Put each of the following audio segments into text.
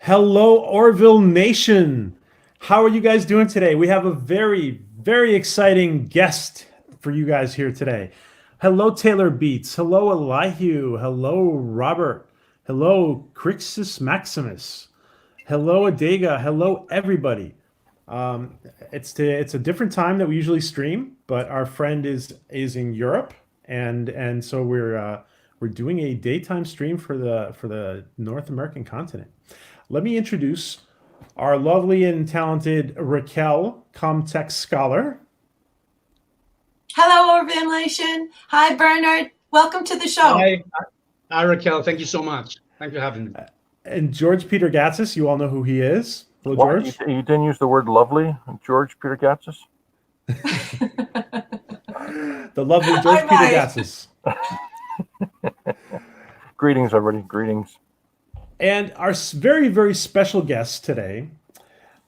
Hello, Orville Nation. How are you guys doing today? We have a very, very exciting guest for you guys here today. Hello, Taylor Beats. Hello, Elihu. Hello, Robert. Hello, Crixus Maximus. Hello, Adega. Hello, everybody. Um, it's a different time that we usually stream, but our friend is in Europe, and so we're doing a daytime stream for the North American continent. Let me introduce our lovely and talented Raquel, Comtech scholar, Hello, Organization. Hi, Bernard. Welcome to the show. Hi, Raquel. Thank you so much. Thank you for having me. and George Peter Gatsis. You all know who he is. Hello, What? George. You didn't use the word lovely, George Peter Gatsis? The lovely George I Peter might. Gatsis. Greetings, everybody. Greetings. And our very, very special guest today,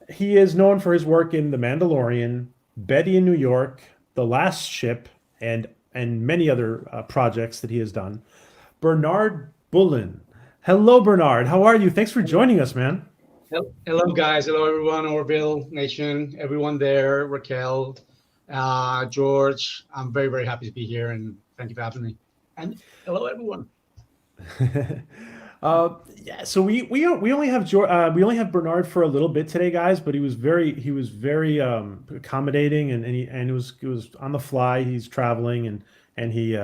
he is known for his work in The Mandalorian, Betty in New York, The Last Ship, and many other projects that he has done. Bernard Bullen. Hello, Bernard. How are you? Thanks for joining us, man. Hello, guys. Hello, everyone. Orville Nation, everyone there. Raquel, George. I'm very, very happy to be here, and thank you for having me. And hello, everyone. Yeah, so we only have we only have Bernard for a little bit today, guys. But he was very accommodating, and it was on the fly. He's traveling, and he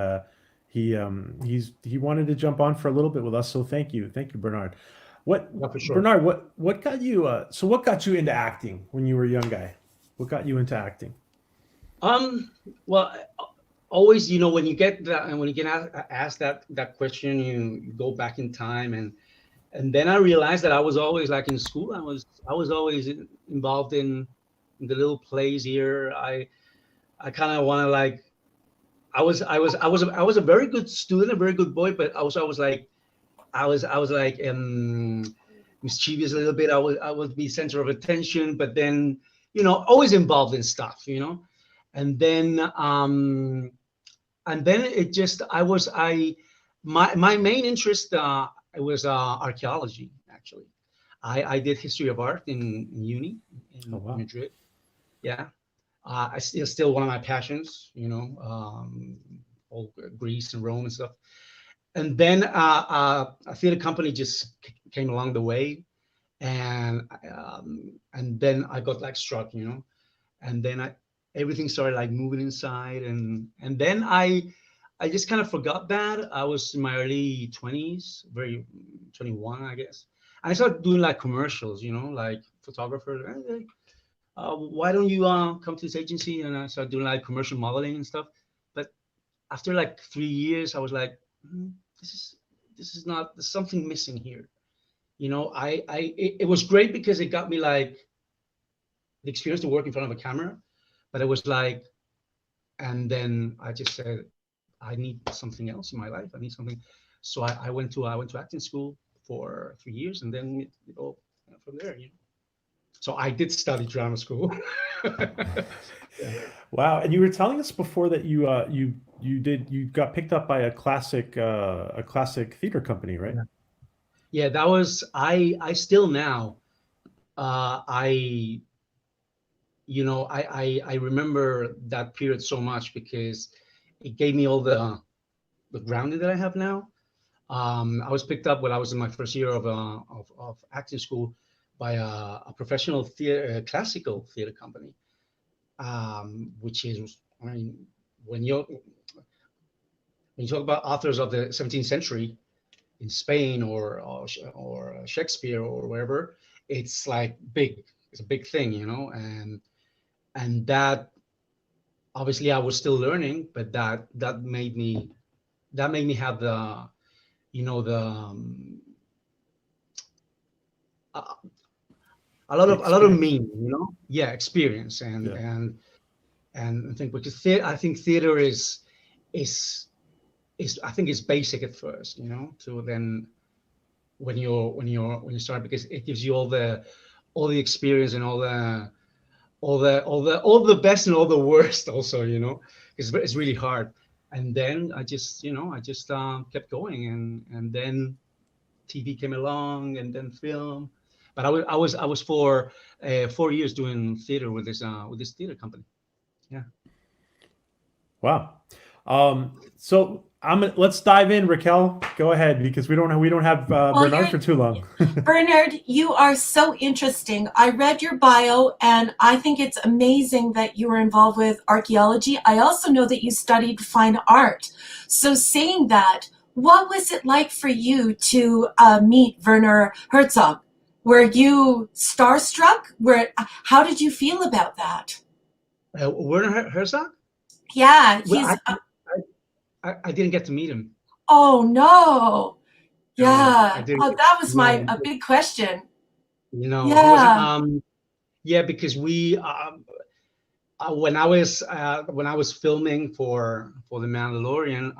wanted to jump on for a little bit with us. So thank you, Bernard. What Yeah, for sure. Bernard? What got you? What got you into acting when you were a young guy? What got you into acting? Well, always, when you get that, and when you get asked that question, you go back in time, and then I realized that I was always like in school. I was always involved in the little plays here. I kind of want to like. I was a very good student, a very good boy, but I was like I was like mischievous a little bit. I would be center of attention, but then always involved in stuff, and then it just my main interest it was archaeology actually. I did history of art in uni Oh in wow. Madrid. Yeah, it's still one of my passions. All Greece and Rome and stuff. And then a theater company just came along the way, and then I got like struck, and then everything started like moving inside, and then I just kind of forgot that I was in my early 20s, very 21, I guess. And I started doing like commercials, like photographer. Hey, why don't you come to this agency? And I started doing like commercial modeling and stuff. But after like 3 years, I was like, "Hmm, this is not. There's something missing here." It was great because it got me like the experience to work in front of a camera, but it was like, and then I just said, I need something else in my life. I need something. So I went to acting school for 3 years, and then it all went from there. So I did study drama school. Yeah. Wow. And you were telling us before that you got picked up by a classic theater company, right? Yeah, that was I still now I I remember that period so much because it gave me all the grounding that I have now. I was picked up when I was in my first year of acting school by a professional theater, classical theater company, which is, I mean, when you talk about authors of the 17th century in Spain or Shakespeare or wherever, it's like big. It's a big thing, and that obviously I was still learning, but that made me have the the a, a lot The of experience. meaning, yeah, experience and Yeah. I think because I think theater is I think it's basic at first, to then when you start, because it gives you all the experience and all the best and all the worst also, it's really hard. And then I just kept going, and then TV came along, and then film, But I was for 4 years doing theater with this theater company. Yeah. Wow. So let's dive in, Raquel. Go ahead, because we don't have Bernard for too long. Bernard, you are so interesting. I read your bio, and I think it's amazing that you were involved with archaeology. I also know that you studied fine art. So saying that, what was it like for you to meet Werner Herzog? Were you starstruck? How did you feel about that? Werner Herzog? Yeah, Well, I didn't get to meet him. Oh no! Yeah, that was No, a big question. you know, he Yeah. wasn't. Yeah, because we when I was filming for the Mandalorian,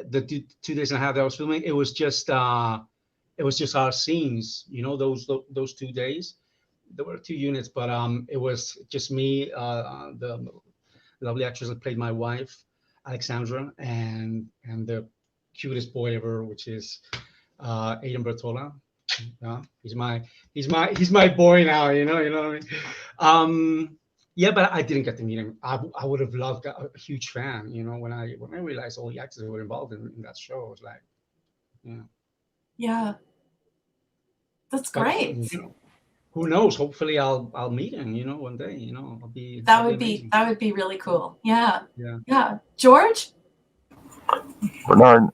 the 2 days and a half that I was filming, it was just our scenes. You know, those 2 days. There were 2 units, but it was just me, the lovely actress that played my wife, Alexandra, and the cutest boy ever, which is Aiden Bertola. Yeah, he's my boy now. You know what I mean. Yeah, but I didn't get to meet him. I would have loved, a huge fan. You know, when I realized all the actors who were involved in that show, I was like, yeah. Yeah. That's great. But, you know, who knows? Hopefully, I'll meet him. You know, one day. You know, That that'd would be amazing. really cool. Yeah. Yeah. Yeah. George? Bernard,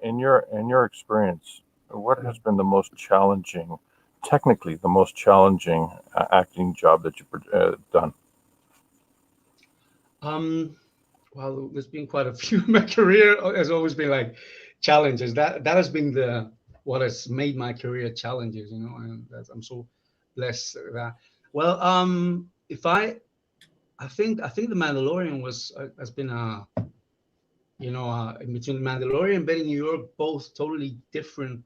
in your experience, what has been the most challenging, technically the most challenging acting job that you've done? Well, there's been quite a few in my career. Has always been like challenges. That has been what has made my career challenges. You know, and I'm so blessed that. Well, if I think the Mandalorian has been in between the Mandalorian and Betty New York, both totally different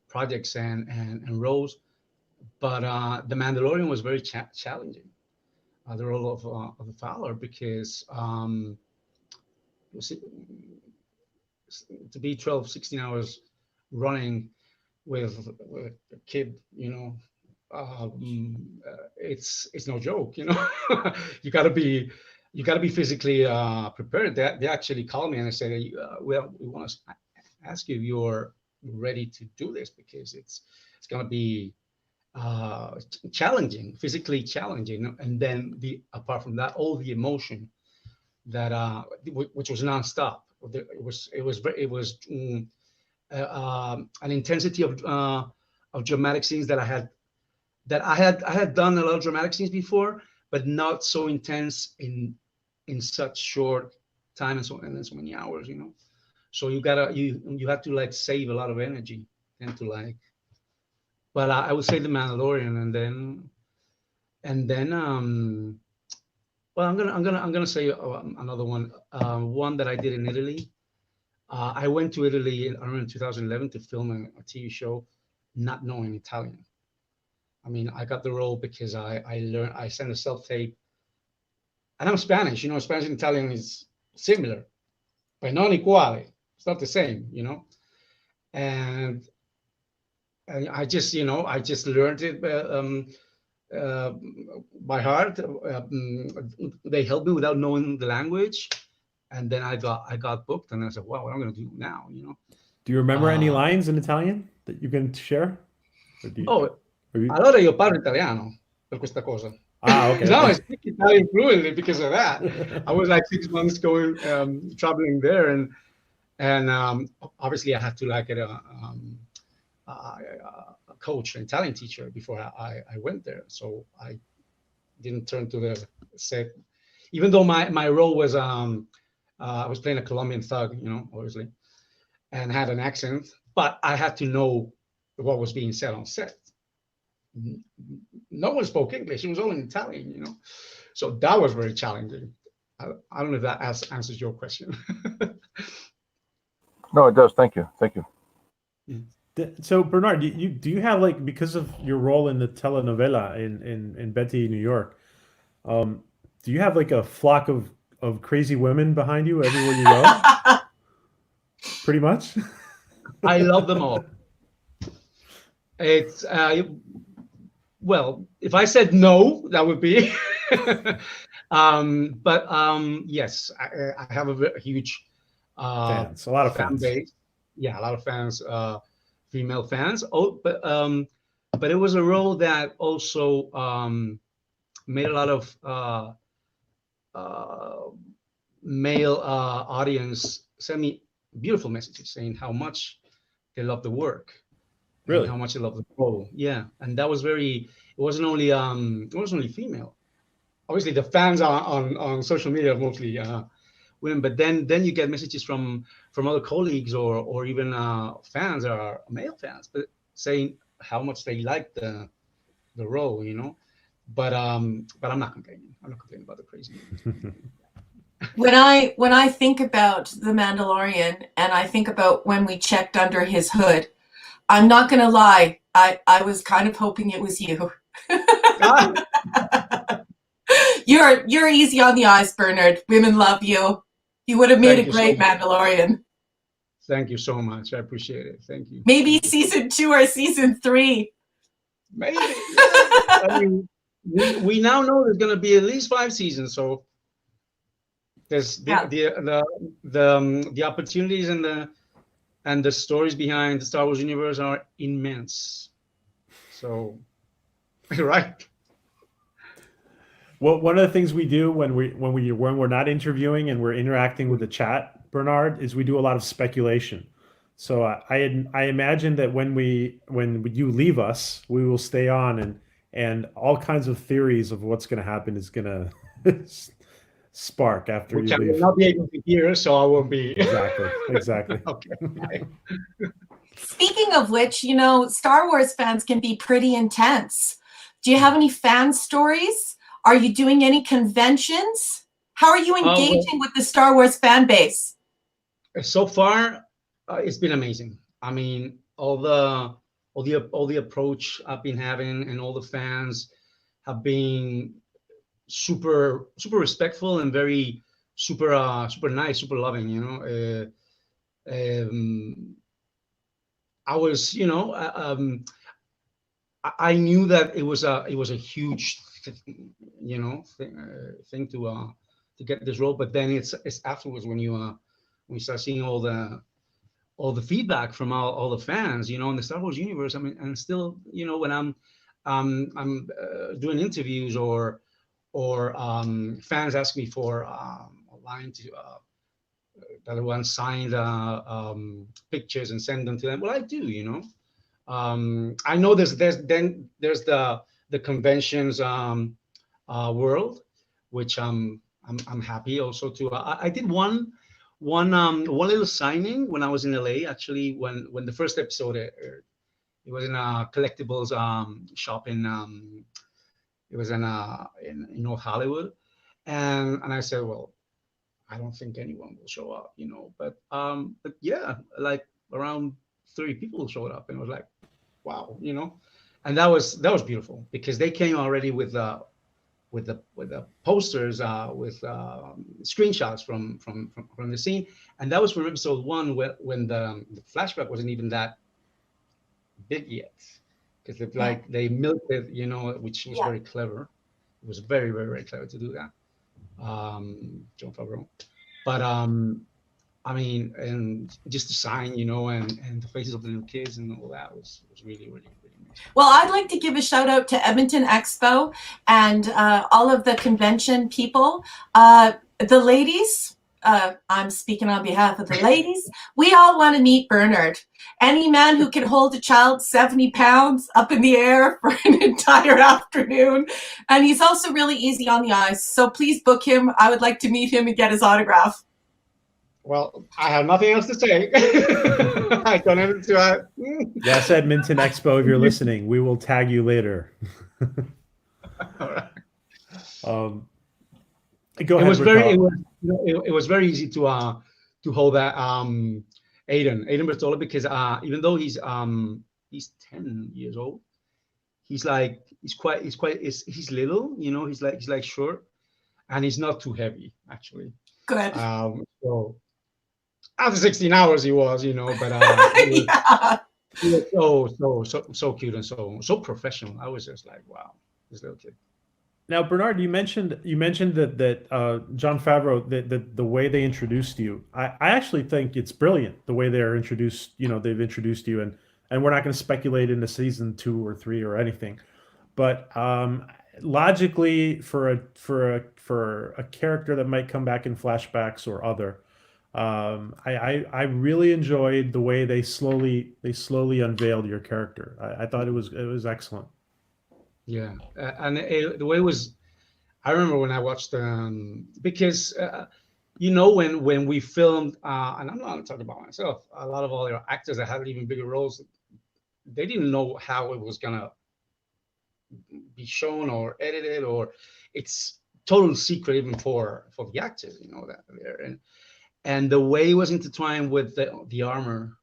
projects and roles. But the Mandalorian was very challenging. The role of the Fowler, because to be 12, 16 hours running with a kid, you know, it's no joke. You know, you got to be physically prepared. They actually called me and they said, well, we want to ask you if you're ready to do this, because it's going to be challenging, physically challenging. And then apart from that, all the emotion that which was nonstop. It was an intensity of dramatic scenes that I had done a lot of dramatic scenes before, but not so intense in such short time and so many hours, you know. So you have to like save a lot of energy and to like. But I would say the Mandalorian, and then well, I'm gonna say another one, one that I did in Italy. I went to Italy in 2011 to film a TV show, not knowing Italian. I mean, I got the role because I sent a self-tape, and I'm Spanish. You know, Spanish and Italian is similar, but non uguale. It's not the same, you know. And I just learned it by heart. They helped me without knowing the language, and then I got booked, and I said, "Wow, what am I going to do now?" You know. Do you remember any lines in Italian that you can share? Allora io parlo italiano per questa cosa. Okay. Now I speak Italian fluently because of that. I was like 6 months going traveling there, and obviously I had to like get a coach, an Italian teacher, before I went there. So I didn't turn to the set, even though my role was I was playing a Colombian thug, you know, obviously, and had an accent, but I had to know what was being said on set. No one spoke English; it was all in Italian, you know. So that was very challenging. I don't know if that answers your question. No, it does. Thank you. So Bernard, do you have, like, because of your role in the telenovela in Betty New York, do you have like a flock of crazy women behind you everywhere you go? Pretty much. I love them all. It's well, if I said no, that would be. But yes, I have a huge Fans, a lot of fan fans. base. Yeah, a lot of fans, female fans. Oh, but it was a role that also made a lot of uh, male audience send me beautiful messages saying how much they love the work and Really? how much they love the role. Yeah, and that was very. It wasn't only female. Obviously, the fans are on social media are mostly women, but then you get messages from other colleagues or even fans that are male fans, but saying how much they like the role, But I'm not complaining. I'm not complaining about the crazy. When I think about the Mandalorian and I think about when we checked under his hood, I'm not gonna lie, I was kind of hoping it was you. You're easy on the eyes, Bernard. Women love you. You would have made Thank a you so great much. Mandalorian. Thank you so much. I appreciate it. Thank you. Maybe Thank you. season 2 or season 3. Maybe. Yeah. I mean, we now know there's going to be at least 5 seasons, so there's Yeah. the opportunities and the stories behind the Star Wars universe are immense. So, right. Well, one of the things we do when we're not interviewing and we're interacting with the chat, Bernard, is we do a lot of speculation. So I imagine that when you leave us, we will stay on and all kinds of theories of what's going to happen is going to spark after Which you I will leave. not be able to hear, so I won't be. Exactly. Okay. Speaking of which, Star Wars fans can be pretty intense. Do you have any fan stories? Are you doing any conventions? How are you engaging with the Star Wars fan base? So far, it's been amazing. I mean, all the approach I've been having, and all the fans have been super respectful and very super nice, super loving. I was, I knew that it was a huge, thing to get this role. But then it's afterwards when you start seeing all the feedback from all the fans, in the Star Wars universe. I mean, and still, when I'm doing interviews or fans ask me for a line to that I want signed pictures and send them to them. Well, I do. I know there's the conventions world, which I'm happy also to. I did one little signing when I was in LA. Actually, when the first episode aired, it was in a collectibles shop in it was in North Hollywood, and I said, well, I don't think anyone will show up, but yeah, like around 30 people showed up, and it was like, wow, and that was beautiful because they came already with the posters, with screenshots from the scene, and that was from episode 1 when the flashback wasn't even that big yet, because they milked it, which was very clever. It was very, very, very clever to do that. Jon Favreau, but I mean, and just the sign, and the faces of the little kids and all that was really, really, really nice. Well, I'd like to give a shout out to Edmonton Expo and all of the convention people. The ladies, I'm speaking on behalf of the ladies, we all want to meet Bernard. Any man who can hold a child 70 pounds up in the air for an entire afternoon. And he's also really easy on the eyes. So please book him. I would like to meet him and get his autograph. Well, I have nothing else to say. I don't have to add. Yes, Edmonton Expo, if you're listening, we will tag you later. All right. Go ahead. It was very easy to hold that Aiden Bertola, because even though he's 10 years old, he's little, he's like short, and he's not too heavy actually. Good. So after 16 hours he was, but Yeah. He was so cute and so professional. I was just like, wow, this little kid. Now, Bernard, you mentioned that Jon Favreau, the way they introduced you. I actually think it's brilliant the way they're introduced. You know, they've introduced you, and we're not going to speculate into season 2 or 3 or anything. But logically, for a character that might come back in flashbacks or other, I really enjoyed the way they slowly unveiled your character. I thought it was excellent. Yeah, and the way it was, I remember when I watched because you know when we filmed, and I'm not talking about myself. A lot of other actors that had even bigger roles, they didn't know how it was gonna be shown or edited, or it's total secret even for the actors, you know that there, and the way it was intertwined with the armor,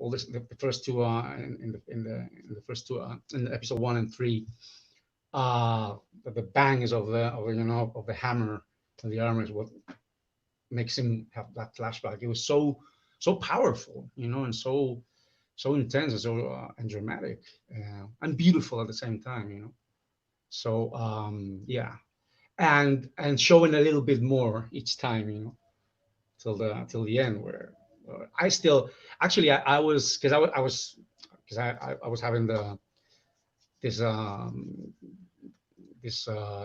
all this the first two in the first two in episode 1 and 3, the bangs of you know of the hammer and the armor is what makes him have that flashback. It was so powerful, you know, and so intense and so and dramatic, and beautiful at the same time, you know. So yeah, and showing a little bit more each time, you know, till the end where I still actually I was because I was having this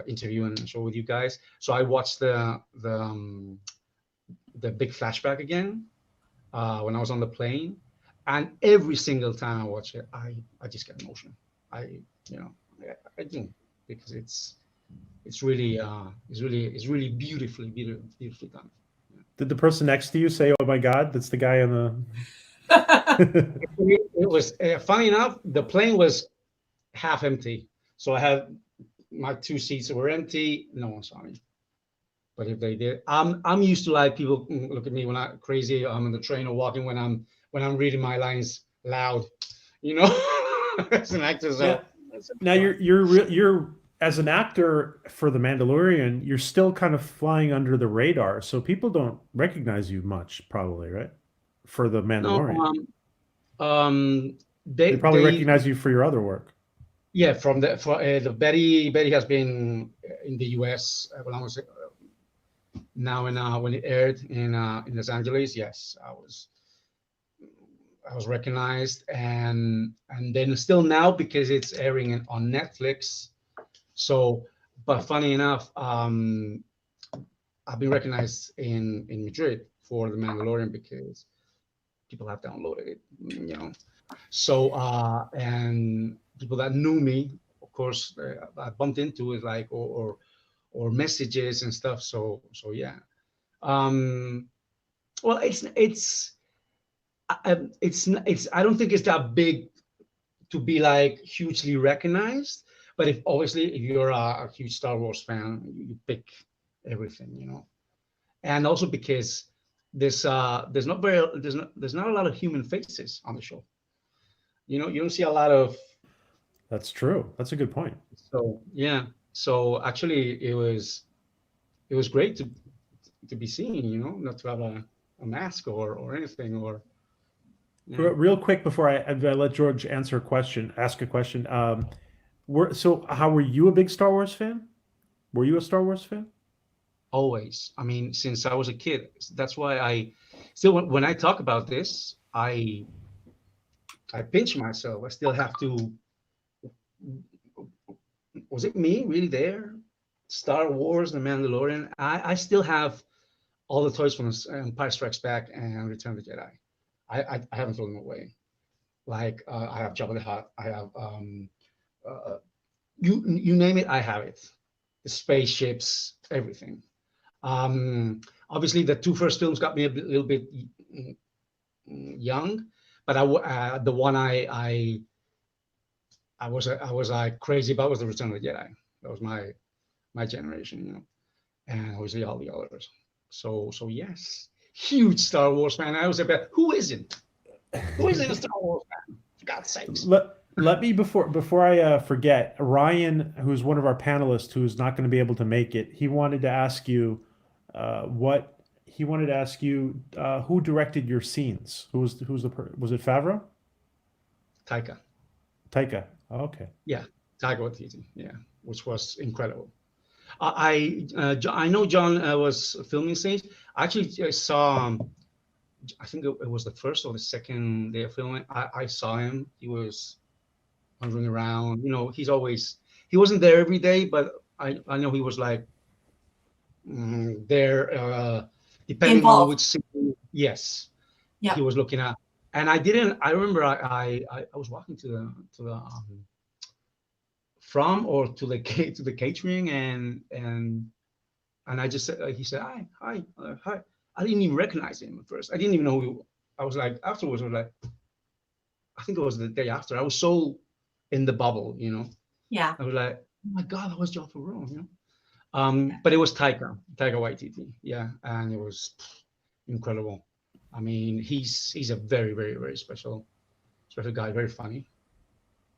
interview and show with you guys, so I watched the big flashback again when I was on the plane, and every single time I watch it, I just get emotional. I you know I do, because it's really beautifully done. Did the person next to you say, "Oh my God, that's the guy on the"? It was funny enough. The plane was half empty, so I had my 2 seats were empty. No one saw me, but if they did, I'm used to like people look at me when I'm crazy. I'm in the train or walking when I'm reading my lines loud, you know, as an actor. So Yeah. Now you're as an actor for the Mandalorian, you're still kind of flying under the radar, so people don't recognize you much, probably, right? For the no, Mandalorian, they they probably they recognize you for your other work. yeah, from the Betty has been in the U.S. When I was now and when it aired in Los Angeles. Yes, I was recognized, and then still now because it's airing on Netflix. So, but funny enough, I've been recognized in Madrid for the Mandalorian because people have downloaded it, you know. So and people that knew me, of course, I bumped into it like or messages and stuff. So yeah. Um, well, it's I don't think it's that big to be like hugely recognized. But if obviously if you're a huge Star Wars fan, you pick everything, you know. And also because there's not a lot of human faces on the show. You know, you don't see a lot of. That's true. That's a good point. So yeah. So actually, it was great to be seen. You know, not to have a mask or anything or. Yeah. Real quick before I let George ask a question. So how were you a big Star Wars fan? Were you a Star Wars fan? Always. I mean, since I was a kid. That's why I still when I talk about this, I pinch myself. I still have to. Was it me really there? Star Wars, The Mandalorian. I still have all the toys from Empire Strikes Back and Return of the Jedi. I haven't thrown them away. Like I have Jabba the Hutt. I have you name it, I have it. The spaceships, everything. Obviously, the 2 first films got me a little bit young, but the one I was like crazy about was the Return of the Jedi. That was my generation, you know, and obviously all the others. So yes, huge Star Wars fan. I was about who isn't? Who isn't a Star Wars fan? For God's sakes. Let me before I forget, Ryan, who's one of our panelists, who's not going to be able to make it, he wanted to ask you who directed your scenes? Was it Favreau? Taika. Taika. Oh, okay. Yeah, Taika Waititi. Yeah, which was incredible. I know John was filming scenes. Actually, I saw. I think it was the first or the second day of filming. I saw him. He was wandering around. He wasn't there every day, but I know he was like there, depending on Involved. which scene. Yes, Yeah. he was looking at. And I didn't. I remember I was walking to the from or to the to the catering and I just said, he said, hi. I didn't even recognize him at first. I didn't even know who. I was like, afterwards, I was like, I think it was the day after. I was so in the bubble, Yeah. I was like, oh my God, that was Jon Favreau, But it was Taika Waititi, yeah, and it was incredible. I mean, he's a very, very, very special guy, very funny,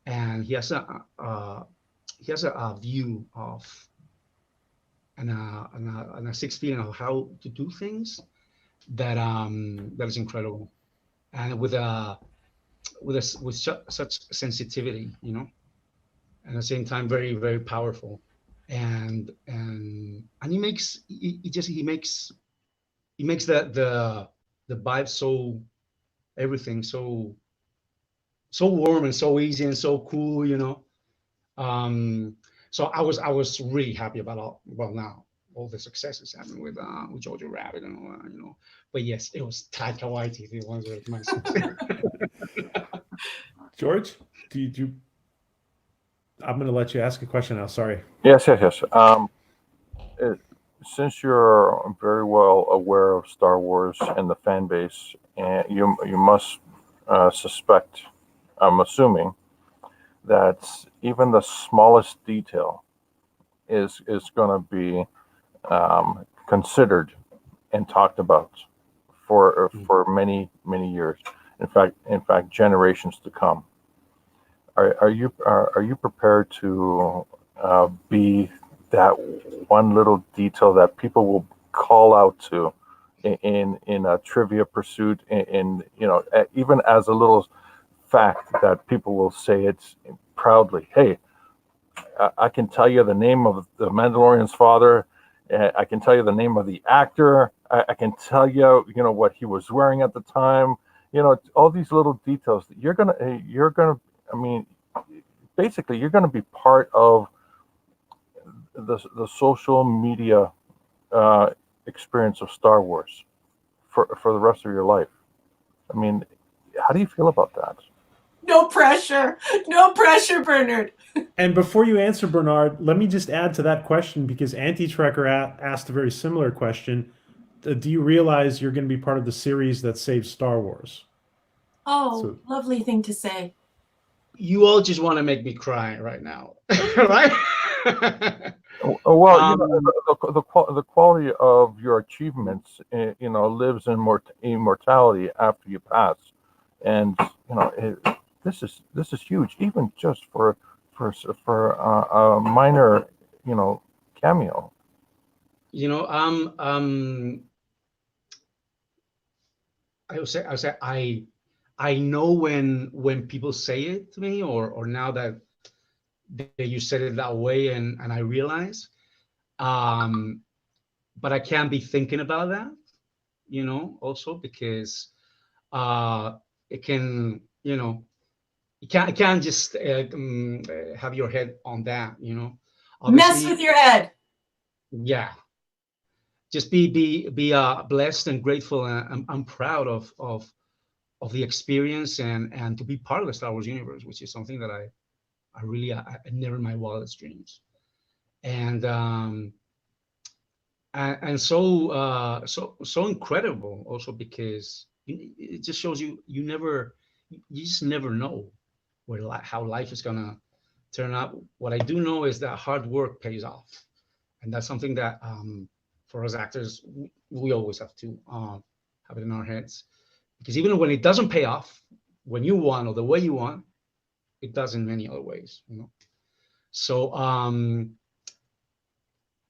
and he has a view of and a sixth feeling of how to do things that is incredible, and with such sensitivity, and at the same time very, very powerful, and he makes the vibe so everything so warm and so easy and so cool. So I was really happy about all the successes happening with Jojo Rabbit and all that. But yes, it was Taika Waititi was my George, do you? I'm going to let you ask a question now. Sorry. Yes. Since you're very well aware of Star Wars and the fan base, and you must suspect, I'm assuming, that even the smallest detail is going to be considered and talked about for many years. In fact, generations to come. Are you prepared to be that one little detail that people will call out to in a trivia pursuit, in even as a little fact that people will say it proudly? Hey, I can tell you the name of the Mandalorian's father. I can tell you the name of the actor. I can tell you, what he was wearing at the time. All these little details. You're gonna. I mean, basically, you're gonna be part of the social media experience of Star Wars for the rest of your life. I mean, how do you feel about that? No pressure, Bernard. And before you answer, Bernard, let me just add to that question, because Anti-Trekker asked a very similar question. Do you realize you're going to be part of the series that saves Star Wars? Oh, lovely thing to say. You all just want to make me cry right now, right? Well, the quality of your achievements, lives in immortality after you pass, and this is huge, even just for a minor, cameo. I would say I know when people say it to me, or now that you said it that way, and I realize, but I can't be thinking about that, also because it can, you can't just have your head on that, Mess with your head. Yeah, just be blessed and grateful, and I'm proud of the experience, and to be part of the Star Wars universe, which is something that I really I never in my wildest dreams, and so incredible also, because it just shows you just never know how life is gonna turn out. What I do know is that hard work pays off, and that's something that for us actors we always have to have it in our heads, because even when it doesn't pay off when you want or the way you want, it does in many other ways, So I'm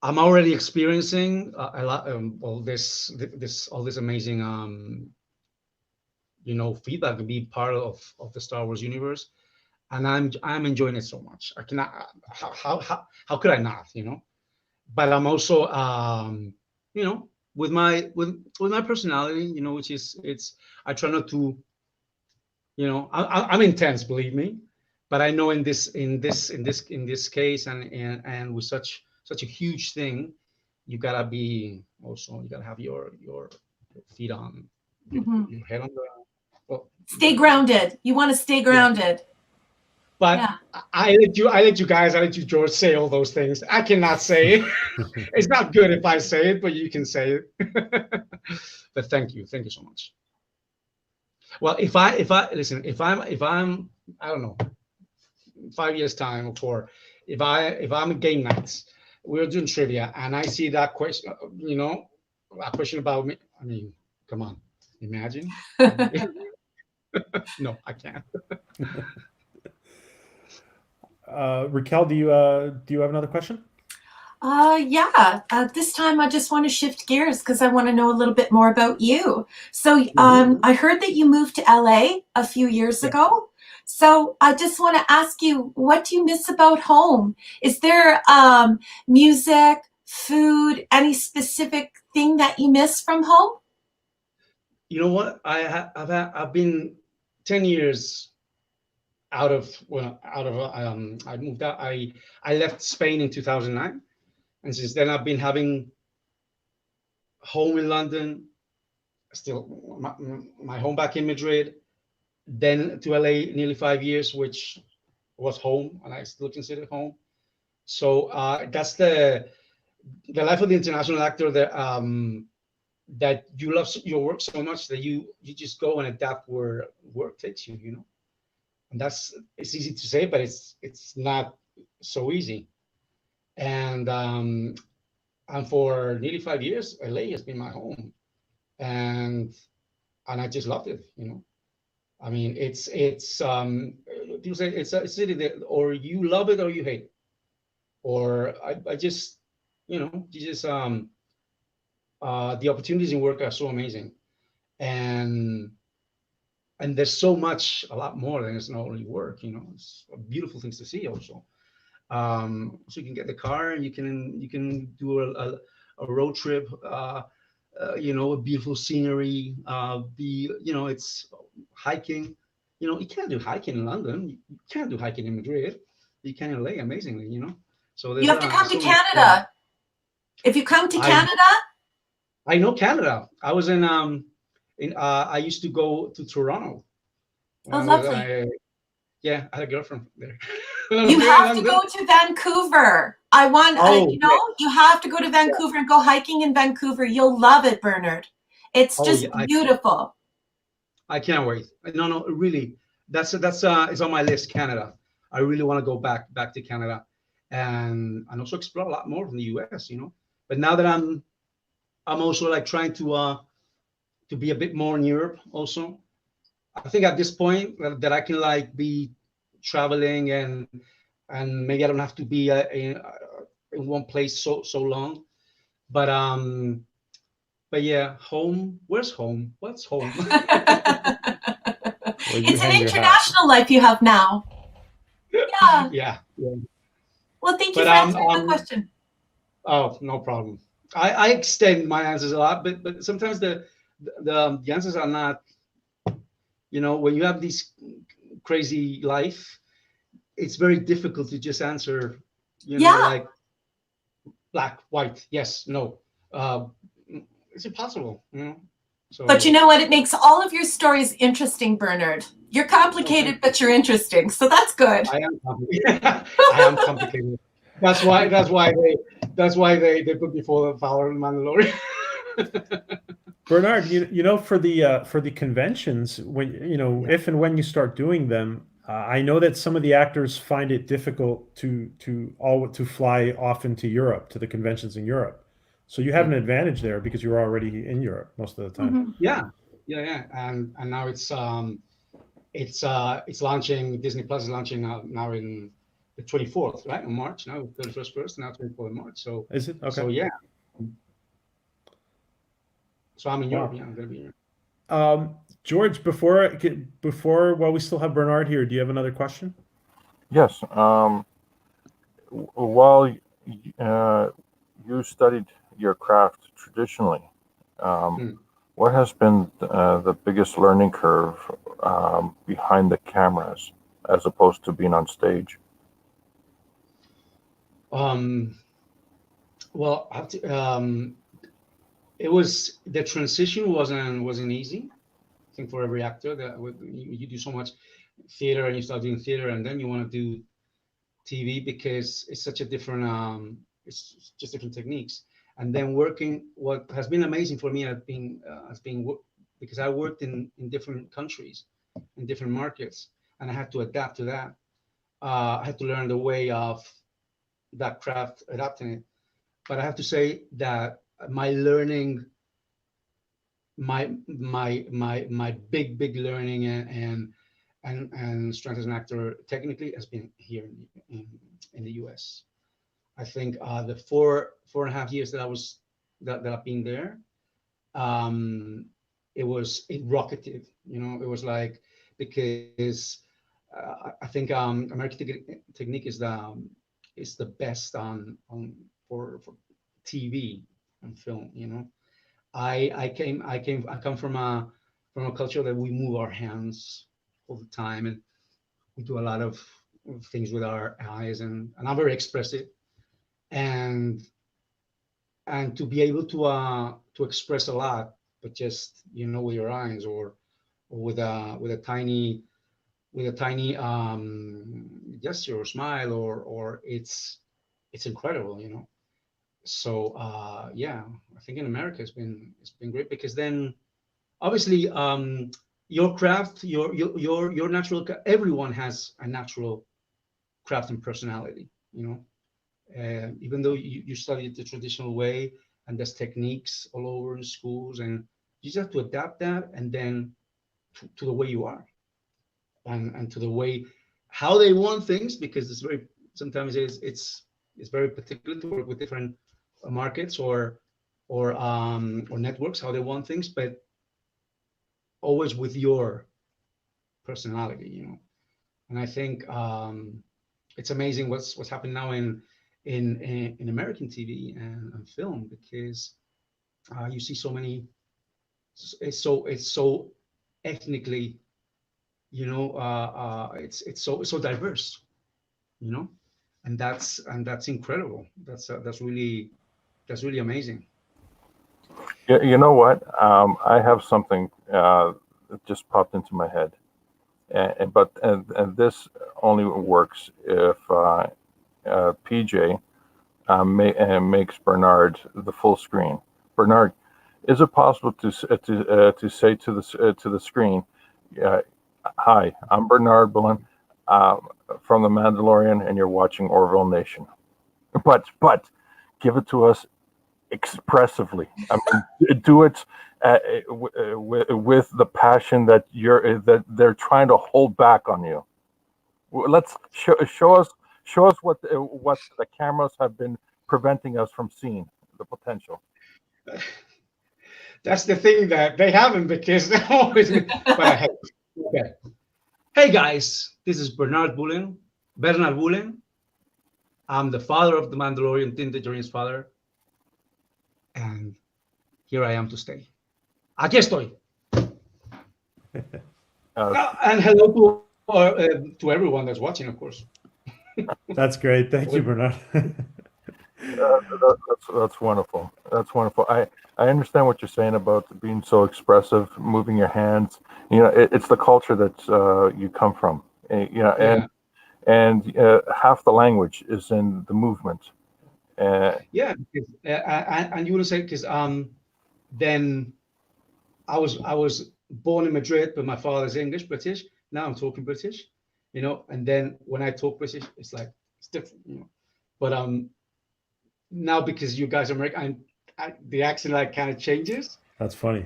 already experiencing a lot all this amazing feedback and be part of the Star Wars universe. And I'm enjoying it so much. I cannot. How could I not? But I'm also with my personality, which is I try not to, I'm intense, believe me, but I know in this case and with such a huge thing, you gotta have your feet on your head on the. Well, stay grounded. You want to stay grounded. But yeah. I let you, George, say all those things. I cannot say it. It's not good if I say it, but you can say it. But thank you so much. Well, if I'm I don't know, 5 years time or 4, if I'm at game nights, we're doing trivia, and I see that question, a question about me. I mean, come on, imagine. No, I can't. Raquel, do you have another question? Yeah. This time I just want to shift gears because I want to know a little bit more about you. So I heard that you moved to LA a few years ago. So I just want to ask you, what do you miss about home? Is there music, food, any specific thing that you miss from home? You know what? I've been 10 years I moved out. I left Spain in 2009, and since then I've been having home in London, still my home back in Madrid, then to LA nearly 5 years, which was home, and I still consider it home. So that's the life of the international actor, that you love your work so much that you just go and adapt where work takes you, And it's easy to say, but it's not so easy. And for nearly 5 years, LA has been my home, and I just loved it. I mean, it's people say it's a city that or you love it or you hate it, or I just the opportunities in work are so amazing, and there's so much, a lot more than it's not only work. It's beautiful things to see also. So you can get the car and you can do a road trip. A beautiful scenery. It's hiking. You can't do hiking in London. You can't do hiking in Madrid. You can in LA, amazingly. So you have to come to Canada. If you come to Canada, I know Canada. I was in I used to go to Toronto. Oh, lovely. I had a girlfriend there. You have to go to Vancouver. You have to go to Vancouver and go hiking in Vancouver. You'll love it, Bernard. It's just beautiful. I can't wait. No, really. That's it's on my list, Canada. I really want to go back to Canada and also explore a lot more from the US, But now that I'm also like trying to be a bit more in Europe also. I think at this point that I can like be traveling and maybe I don't have to be in one place so long. But yeah, home. Where's home? What's home? It's an international life you have now. Yeah. Yeah. Well, thank you for answering the question. Oh, no problem. I extend my answers a lot, but sometimes the answers are not, when you have this crazy life, it's very difficult to just answer, like black, white, yes, no. It's impossible, So, but you know what? It makes all of your stories interesting, Bernard. You're complicated, but you're interesting. So that's good. I am complicated. I am complicated. That's why they put me for the Fowler and Mandalorian. Bernard, for the conventions, when if and when you start doing them, I know that some of the actors find it difficult to fly often to Europe, to the conventions in Europe. So you have an advantage there because you're already in Europe most of the time. Yeah, and now it's launching. Disney Plus is launching now in the 24th, right, in March. Now 31st first, now 24th in March. So is it okay? So yeah. So I'm in Europe. Yeah, I'm gonna be in Europe. George, while we still have Bernard here, do you have another question? Yes. While you studied your craft traditionally, what has been the biggest learning curve behind the cameras as opposed to being on stage? Well, it was the transition wasn't easy. I think for every actor that you do so much theater and you start doing theater and then you want to do TV because it's such a different it's just different techniques. And then working, what has been amazing for me has been because I worked in different countries, in different markets, and I had to adapt to that. I had to learn the way of that craft, adapting it. But I have to say that my learning, my big learning and strength as an actor technically has been here in the US. I think the four and a half years that I've been there, it rocketed. It was like, because I think American technique is the best for TV and film. I come from a culture that we move our hands all the time, and we do a lot of things with our eyes, and I'm very expressive, and to be able to express a lot, but just with your eyes, or with a tiny gesture or smile, or it's incredible. So yeah, I think in America it's been great, because then obviously your craft, your natural, everyone has a natural craft and personality, even though you study it the traditional way, and there's techniques all over in schools, and you just have to adapt that, and then to the way you are, and to the way how they want things, because sometimes it's very particular to work with different markets or networks, how they want things, but always with your personality. And I think it's amazing what's happening now in American TV and film, because you see so many. It's so ethnically, it's so diverse, and that's incredible. That's really amazing. Yeah, you know what? I have something that just popped into my head, and this only works if PJ makes Bernard the full screen. Bernard, is it possible to say to the screen, "Hi, I'm Bernard Bullen from the Mandalorian, and you're watching Orville Nation," but give it to us expressively. I mean, do it with the passion that they're trying to hold back on you. Let's show us what the cameras have been preventing us from seeing, the potential. That's the thing that they haven't, because they're always. But okay. Hey guys, this is Bernard Bullen. I'm the father of the Mandalorian, Din Djarin's father, and here I am to stay. Aquí estoy. And hello to everyone that's watching, of course. That's great. Thank you, Bernard. That's wonderful. That's wonderful. I understand what you're saying about being so expressive, moving your hands. It's the culture that you come from. And half the language is in the movement. Yeah, because, and you want to say, because then I was born in Madrid, but my father's British. Now I'm talking British, and then when I talk British, it's like it's different, But now, because you guys are American, the accent like kind of changes. That's funny.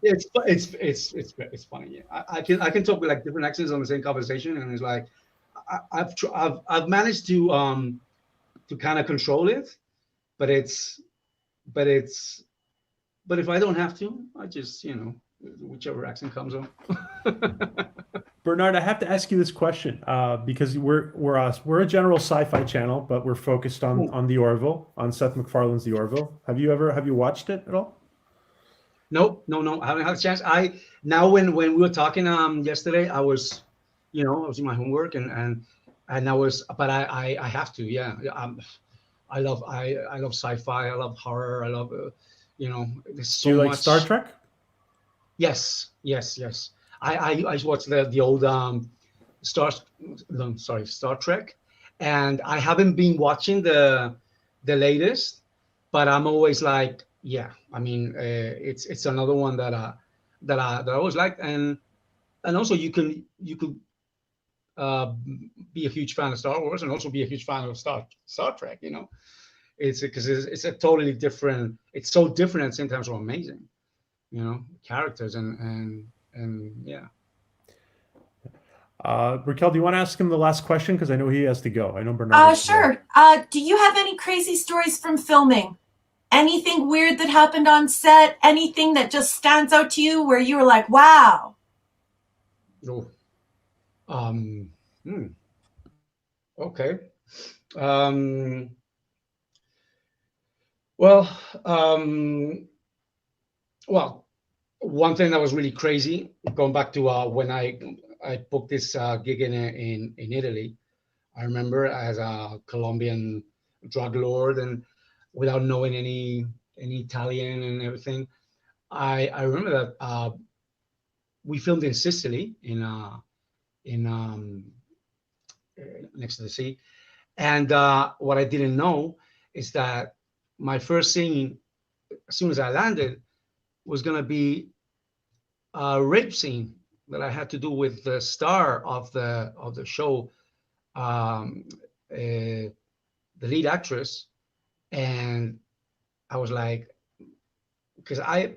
It's funny. Yeah, I can talk with like different accents on the same conversation, and it's like I've managed to kind of control it, but if I don't have to, I just whichever accent comes on. Bernard, I have to ask you this question because we're a general sci-fi channel, but we're focused on the Orville, on Seth MacFarlane's The Orville. Have you watched it at all? No, I haven't had a chance. Now when we were talking yesterday, I was doing my homework and I was, but I have to, yeah. I love sci-fi. I love horror. I love there's so Do you like much. Star Trek? Yes. I watched the old Star Trek, and I haven't been watching the latest, but I'm always like, yeah. I mean, it's another one that I always liked, and also you could be a huge fan of Star Wars and also be a huge fan of Star Trek. It's because it's a totally different. It's so different at the same time, so amazing. Characters and yeah. Raquel, do you want to ask him the last question? Because I know he has to go. I know Bernard. Sure. Do you have any crazy stories from filming? Anything weird that happened on set? Anything that just stands out to you where you were like, wow? Oh. Okay. Well, one thing that was really crazy, going back to when I booked this gig in Italy. I remember as a Colombian drug lord and without knowing any Italian and everything, I remember that we filmed in Sicily in next to the sea, and what I didn't know is that my first scene, as soon as I landed, was gonna be a rape scene that I had to do with the star of the show, the lead actress, and I was like, because I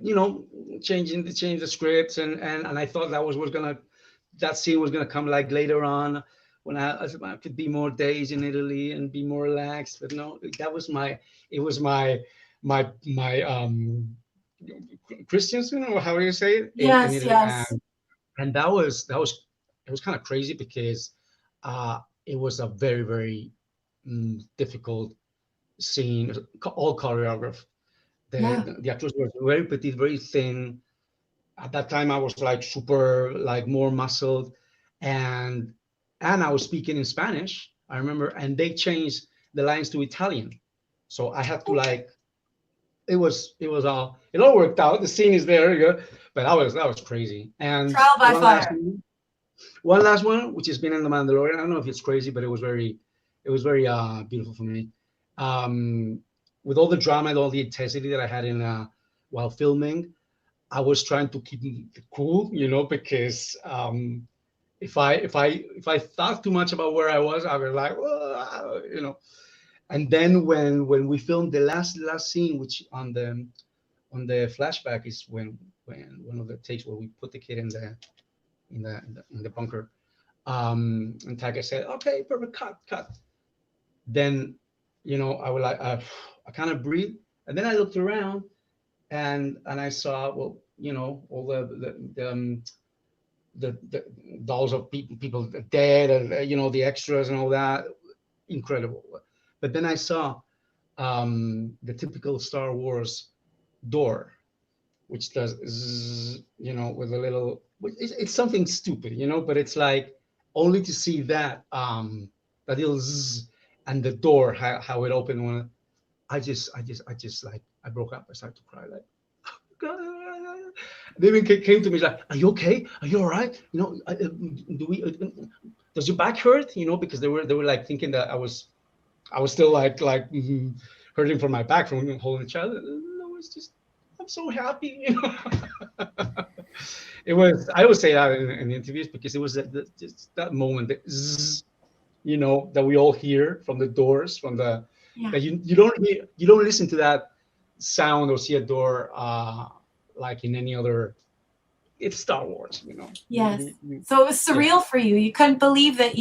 change the scripts and I thought that scene was gonna come like later on when I could be more days in Italy and be more relaxed, but no, it was my Christians, how do you say it? Yes, in Italy. yes. And that was kind of crazy because it was a very, very difficult scene, all choreographed. The actors were very petite, very thin. At that time, I was like super, like more muscled, and I was speaking in Spanish. I remember, and they changed the lines to Italian, so I had to like. It all worked out. The scene is there, but that was crazy. And Trial by fire. One last one, which has been in the Mandalorian. I don't know if it's crazy, but it was very beautiful for me. With all the drama and all the intensity that I had in while filming, I was trying to keep it cool, because if I thought too much about where I was like, whoa, And then when we filmed the last scene, which on the flashback is when one of the takes where we put the kid in the bunker, and Taika said, "Okay, perfect, cut." Then, I would like I kind of breathed, and then I looked around, and I saw all the dolls of people dead, and the extras and all that, incredible. But then I saw the typical Star Wars door, which does zzz, with a little. It's something stupid, but it's like only to see that that little zzz, and the door how it opened when I just like I broke up. I started to cry like. They even came to me like, "Are you okay? Are you all right? Does your back hurt? Because they were like thinking that I was still like hurting from my back from holding the child. No, it's just I'm so happy. It was. I always say that in interviews because it was just that moment that that we all hear from the doors from the that you don't listen to that sound or see a door like in any other. It's Star Wars, Yes. So it was surreal for you. You couldn't believe that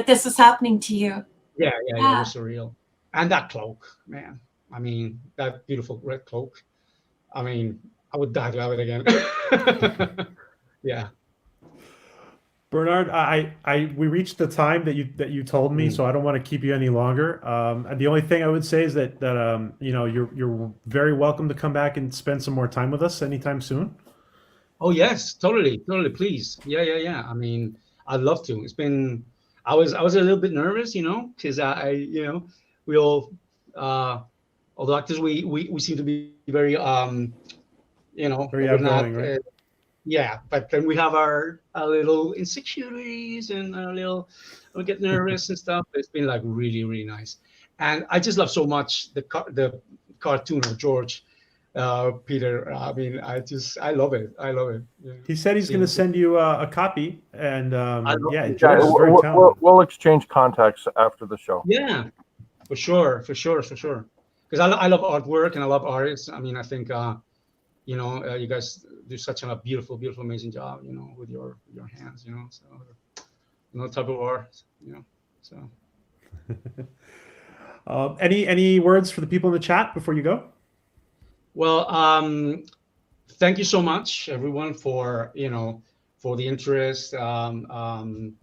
this was happening to you. Yeah, it was surreal. And that cloak, man. I mean, that beautiful red cloak. I mean, I would die to have it again. Yeah. Bernard, we reached the time that you told me, Mm. so I don't want to keep you any longer. And the only thing I would say is that you're very welcome to come back and spend some more time with us anytime soon. Oh yes, totally, totally. Please, yeah. I mean, I'd love to. It's been, I was a little bit nervous, because we all, although actors, we seem to be very, Very we're not, outgoing, right? yeah, but then we have our little insecurities and we get nervous and stuff. It's been like really, really nice, and I just love so much the cartoon of George, Peter. I mean, I love it. I love it. Yeah. He said he's going to send you a copy, and I love yeah, it. George is very talented. we'll exchange contacts after the show. Yeah, for sure. Because I love artwork and I love artists. I mean, I think you guys do such a beautiful, beautiful, amazing job. With your hands. So type of art. So. Any words for the people in the chat before you go? Well, thank you so much, everyone, for for the interest. PJ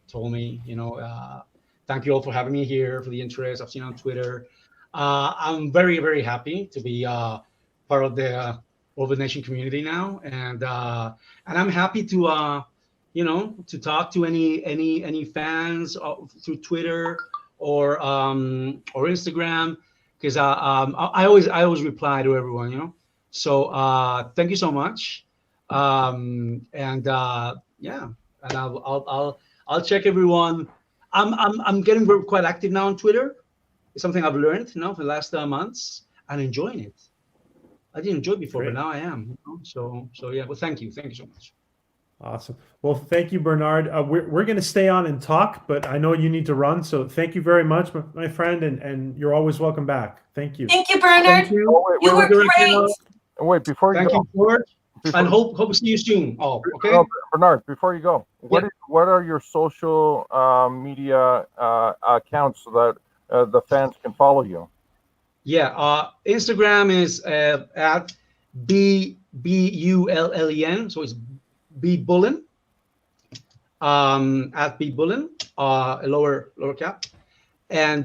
told me, thank you all for having me here, for the interest I've seen on Twitter. I'm very, very happy to be part of the Orbit Nation community now, and I'm happy to to talk to any fans through Twitter or Instagram, because I always reply to everyone, So thank you so much, and yeah, and I'll check everyone. I'm getting quite active now on Twitter. It's something I've learned for the last months and enjoying it. I didn't enjoy it before, Great. but now I am. So yeah. Well, thank you so much. Awesome. Well, thank you, Bernard. We're going to stay on and talk, but I know you need to run. So thank you very much, my friend, and you're always welcome back. Thank you. Thank you, Bernard. Thank you. Oh, You were great. wait, before you Thank go, you, George. before- And hope to see you soon. Oh, okay. Bernard, before you go, Yeah. what are your social media accounts so that the fans can follow you? Yeah. Instagram is at BULLEN. So it's B Bullen. At B Bullen, a lower cap, and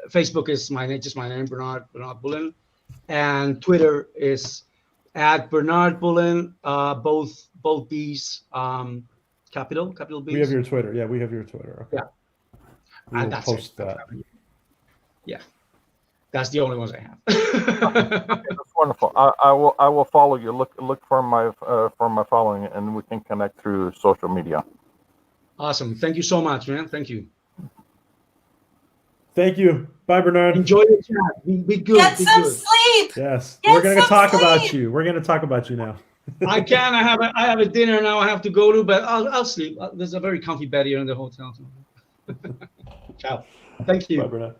Facebook is just my name, Bernard Bullen, and Twitter is at Bernard Bullen. Both these capital B's. We have your Twitter. Yeah, we have your Twitter. Okay. Yeah. We will And that's post it. that. Yeah, that's the only ones I have. That's wonderful. I will follow you. Look for my following, and we can connect through social media. Awesome. Thank you so much, man. Thank you. Thank you. Bye, Bernard. Enjoy the chat. Be good. Get Be some good. sleep. Yes, Get we're going to some talk about sleep. you. We're going to talk about you now. I can. I have a dinner now. I have to go to, but I'll sleep. There's a very comfy bed here in the hotel. Ciao. Thank you. Bye, Bernard.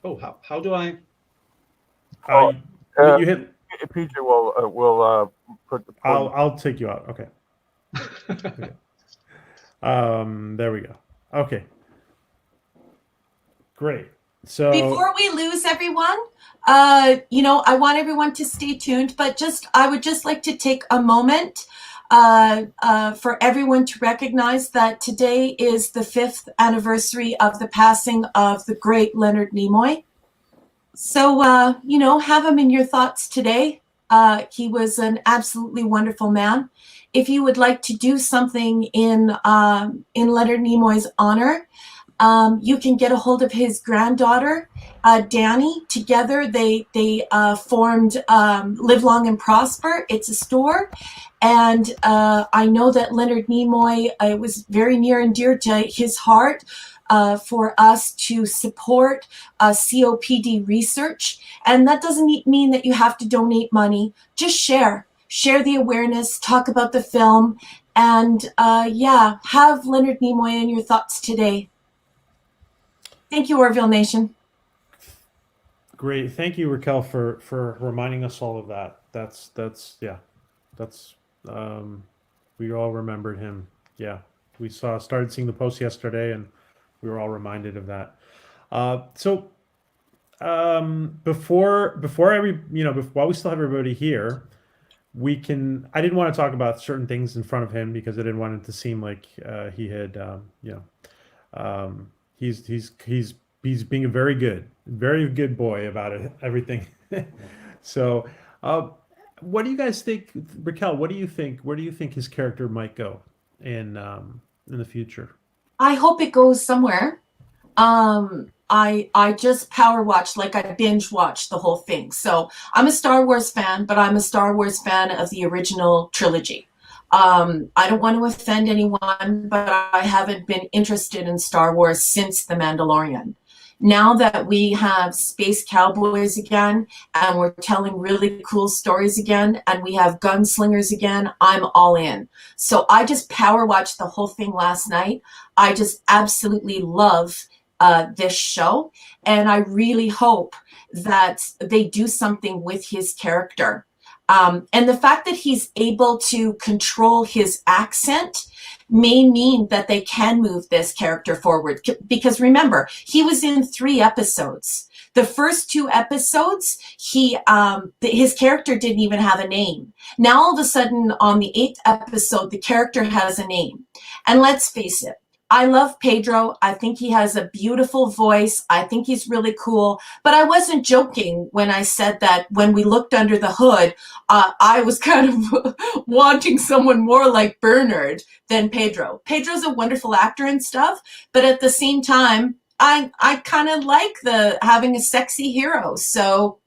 Oh, how do I? You hit. PJ will put the. I'll take you out. Okay. Okay. There we go. Okay. Great. So Before we lose everyone, I want everyone to stay tuned, but I would just like to take a moment for everyone to recognize that today is the 5th anniversary of the passing of the great Leonard Nimoy. So, have him in your thoughts today. He was an absolutely wonderful man. If you would like to do something in Leonard Nimoy's honor, you can get a hold of his granddaughter, Danny. Together, they formed Live Long and Prosper. It's a store. And I know that Leonard Nimoy, it was very near and dear to his heart for us to support COPD research. And that doesn't mean that you have to donate money. Just share the awareness, talk about the film, and have Leonard Nimoy in your thoughts today. Thank you, Orville Nation. great. Thank you, Raquel, for reminding us all of that. That's we all remembered him. Yeah, we started seeing the post yesterday, and we were all reminded of that. So before while we still have everybody here, I didn't want to talk about certain things in front of him because I didn't want it to seem like he had, he's being a very good boy about it, everything. So, what do you guys think, Raquel? What do you think? Where do you think his character might go in the future? I hope it goes somewhere. I just power watched, like I binge watched the whole thing. So I'm a Star Wars fan, but I'm a Star Wars fan of the original trilogy. I don't want to offend anyone, but I haven't been interested in Star Wars since The Mandalorian. Now that we have space cowboys again, and we're telling really cool stories again, and we have gunslingers again, I'm all in. So I just power watched the whole thing last night. I just absolutely love this show, and I really hope that they do something with his character. And the fact that he's able to control his accent may mean that they can move this character forward. Because remember, he was in 3 episodes. The first 2 episodes, his character didn't even have a name. Now all of a sudden, on the 8th episode, the character has a name. And let's face it, I love Pedro. I think he has a beautiful voice. I think he's really cool. But I wasn't joking when I said that when we looked under the hood, I was kind of wanting someone more like Bernard than Pedro. Pedro's a wonderful actor and stuff, but at the same time, I kind of like having a sexy hero. So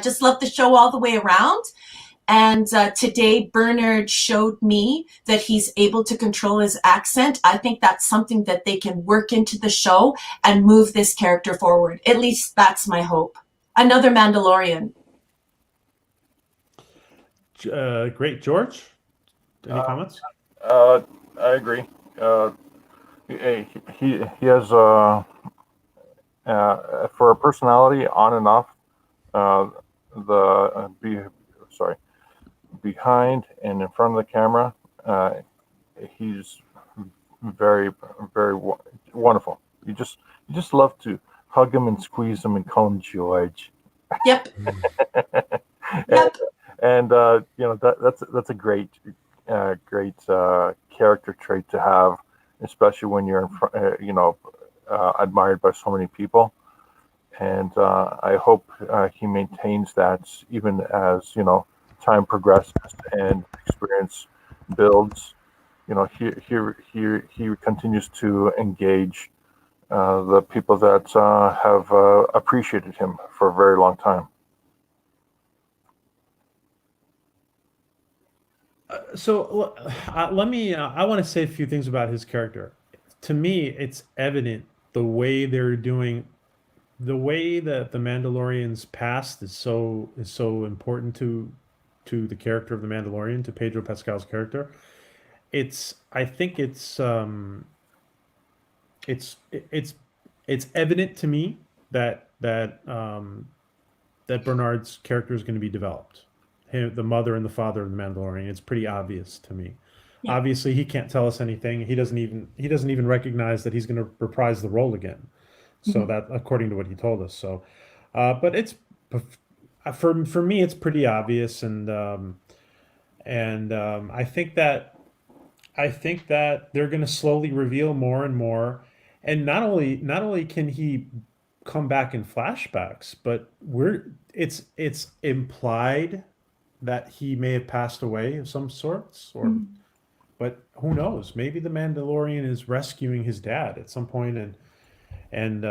just love the show all the way around. And today, Bernard showed me that he's able to control his accent. I think that's something that they can work into the show and move this character forward. At least that's my hope. Another Mandalorian. Great. George, any comments? I agree. He has for a personality on and off behind and in front of the camera. He's very wonderful. You just love to hug him and squeeze him and call him George. Yep. Yep. And that's a great character trait to have, especially when you're admired by so many people. And I hope he maintains that even as time progresses and experience builds. He continues to engage the people that have appreciated him for a very long time. So let me. I want to say a few things about his character. To me, it's evident the way they're doing, the way that the Mandalorian's past is so important to the character of the Mandalorian, to Pedro Pascal's character. I think it's evident to me that Bernard's character is going to be developed. The mother and the father of the Mandalorian. It's pretty obvious to me. Yeah. Obviously, he can't tell us anything. He doesn't even recognize that he's going to reprise the role again. So that, according to what he told us. So, but it's for me, it's pretty obvious, and I think that they're going to slowly reveal more and more. And not only can he come back in flashbacks, but it's implied that he may have passed away of some sorts, but who knows? Maybe the Mandalorian is rescuing his dad at some point, and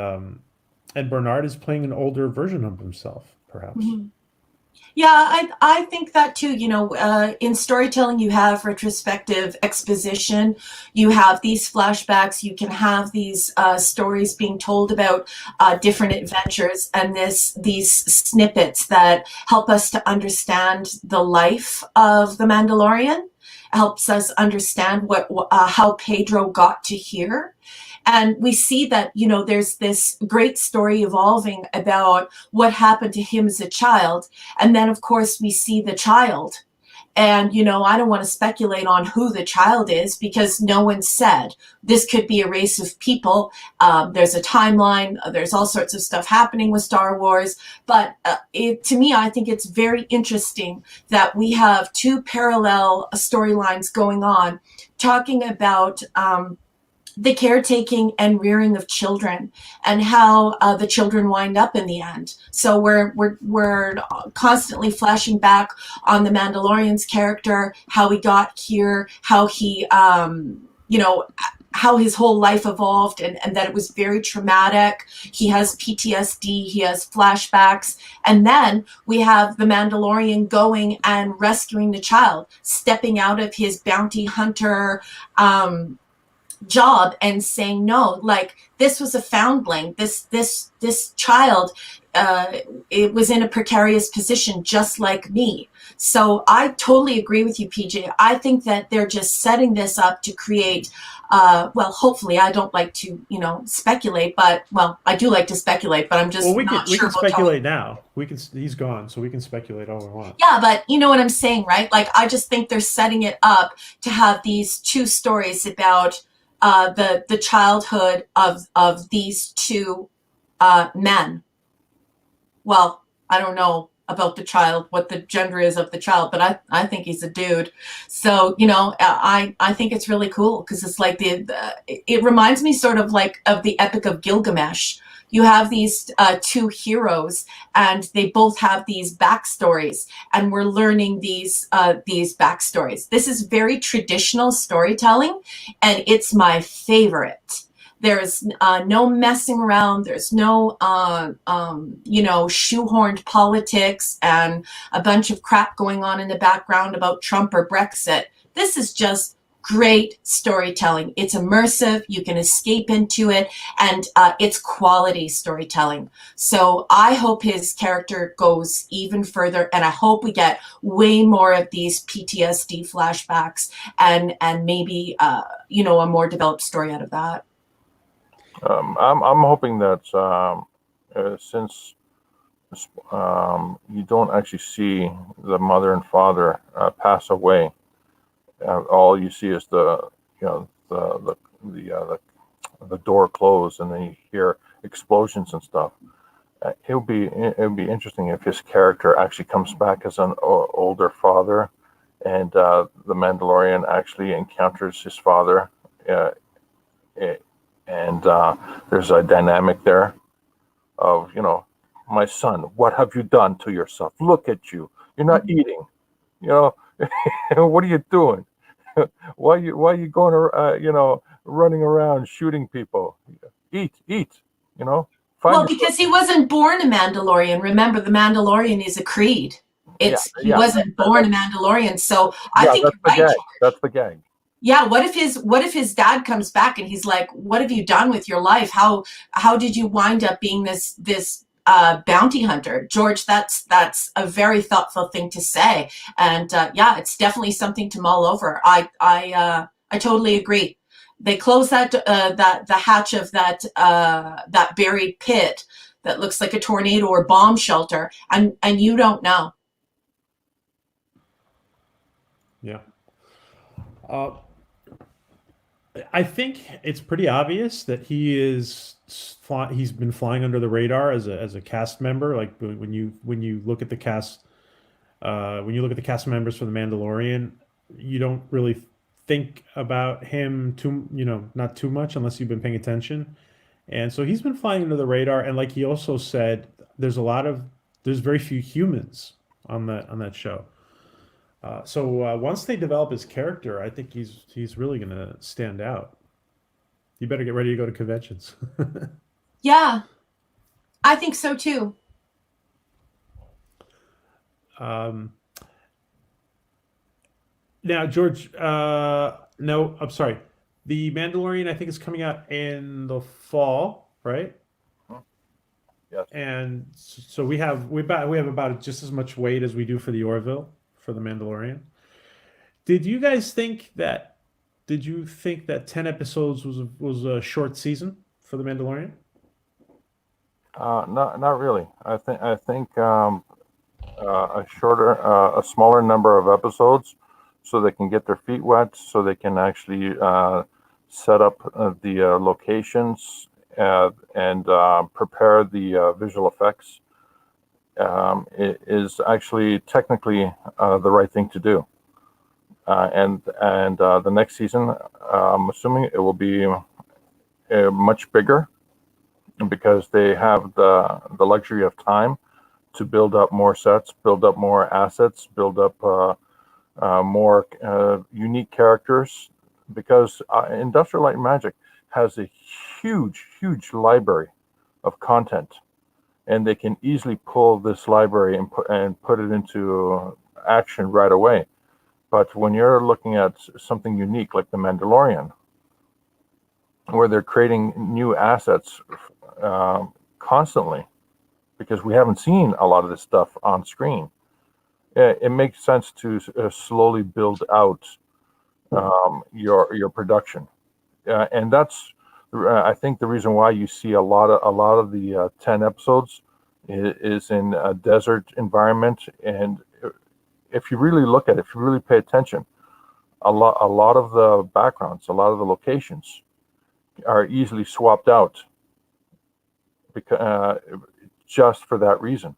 Bernard is playing an older version of himself, perhaps. Mm-hmm. Yeah, I think that too. In storytelling, you have retrospective exposition, you have these flashbacks, you can have these stories being told about different adventures, and these snippets that help us to understand the life of the Mandalorian, helps us understand how Pedro got to here. And we see that, there's this great story evolving about what happened to him as a child. And then, of course, we see the child. And, I don't want to speculate on who the child is because no one said. This could be a race of people. There's a timeline. There's all sorts of stuff happening with Star Wars. But to me, I think it's very interesting that we have two parallel storylines going on talking about the caretaking and rearing of children and how the children wind up in the end. So we're constantly flashing back on the Mandalorian's character, how he got here, how he, how his whole life evolved and that it was very traumatic. He has PTSD, he has flashbacks. And then we have the Mandalorian going and rescuing the child, stepping out of his bounty hunter, job and saying no, like this was a foundling, this child it was in a precarious position just like me. So I totally agree with you, PJ. I think that they're just setting this up to create hopefully, I don't like to speculate, but I do like to speculate, but I'm just we not can sure speculate now. He's gone, so we can speculate all we want. Yeah, but you know what I'm saying, right? Like I just think they're setting it up to have these two stories about the childhood of these two men. Well, I don't know about the child, what the gender is of the child, but I think he's a dude. So I think it's really cool because it's like it reminds me sort of like of the Epic of Gilgamesh. You have these two heroes, and they both have these backstories, and we're learning these backstories. This is very traditional storytelling, and it's my favorite. There's no messing around. There's no, shoehorned politics and a bunch of crap going on in the background about Trump or Brexit. This is just great storytelling. It's immersive. You can escape into it, and it's quality storytelling. So I hope his character goes even further, and I hope we get way more of these PTSD flashbacks and maybe a more developed story out of that. I'm hoping that since you don't actually see the mother and father pass away, all you see is the door close, and then you hear explosions and stuff. It would be interesting if his character actually comes back as an older father, and the Mandalorian actually encounters his father, and there's a dynamic there of my son, what have you done to yourself? Look at you. You're not eating. What are you doing? Why are you going running around shooting people? Eat. Because he wasn't born a Mandalorian. Remember, the Mandalorian is a creed. He wasn't born a Mandalorian. So I think you're right, George. That's the gag. Yeah, what if his dad comes back and he's like, "What have you done with your life? How did you wind up being this bounty hunter?" George, that's a very thoughtful thing to say, and it's definitely something to mull over. I totally agree. They close the hatch of that buried pit that looks like a tornado or bomb shelter, and you don't know. Yeah. I think it's pretty obvious that he's been flying under the radar as a cast member. Like when you look at the cast, members for the Mandalorian, you don't really think about him not too much unless you've been paying attention. And so he's been flying under the radar. And like he also said, there's very few humans on that show. So once they develop his character, I think he's really going to stand out. You better get ready to go to conventions. Yeah, I think so too. Now, George, no, I'm sorry. The Mandalorian, I think, is coming out in the fall, right? Yes. And so we have about just as much weight as we do for the Orville for the Mandalorian. Did you think that 10 episodes was a short season for the Mandalorian? Not really. I think a smaller number of episodes, so they can get their feet wet, so they can actually set up the locations and prepare the visual effects. It is actually technically the right thing to do. And the next season, I'm assuming it will be much bigger, because they have the luxury of time to build up more sets, build up more assets, build up more unique characters, because Industrial Light and Magic has a huge library of content, and they can easily pull this library and put it into action right away. But when you're looking at something unique like The Mandalorian, where they're creating new assets constantly, because we haven't seen a lot of this stuff on screen, it makes sense to slowly build out your production, and that's I think the reason why you see a lot of the 10 episodes is in a desert environment. And if you really look at it, if you really pay attention, a lot of the backgrounds, a lot of the locations are easily swapped out, because just for that reason.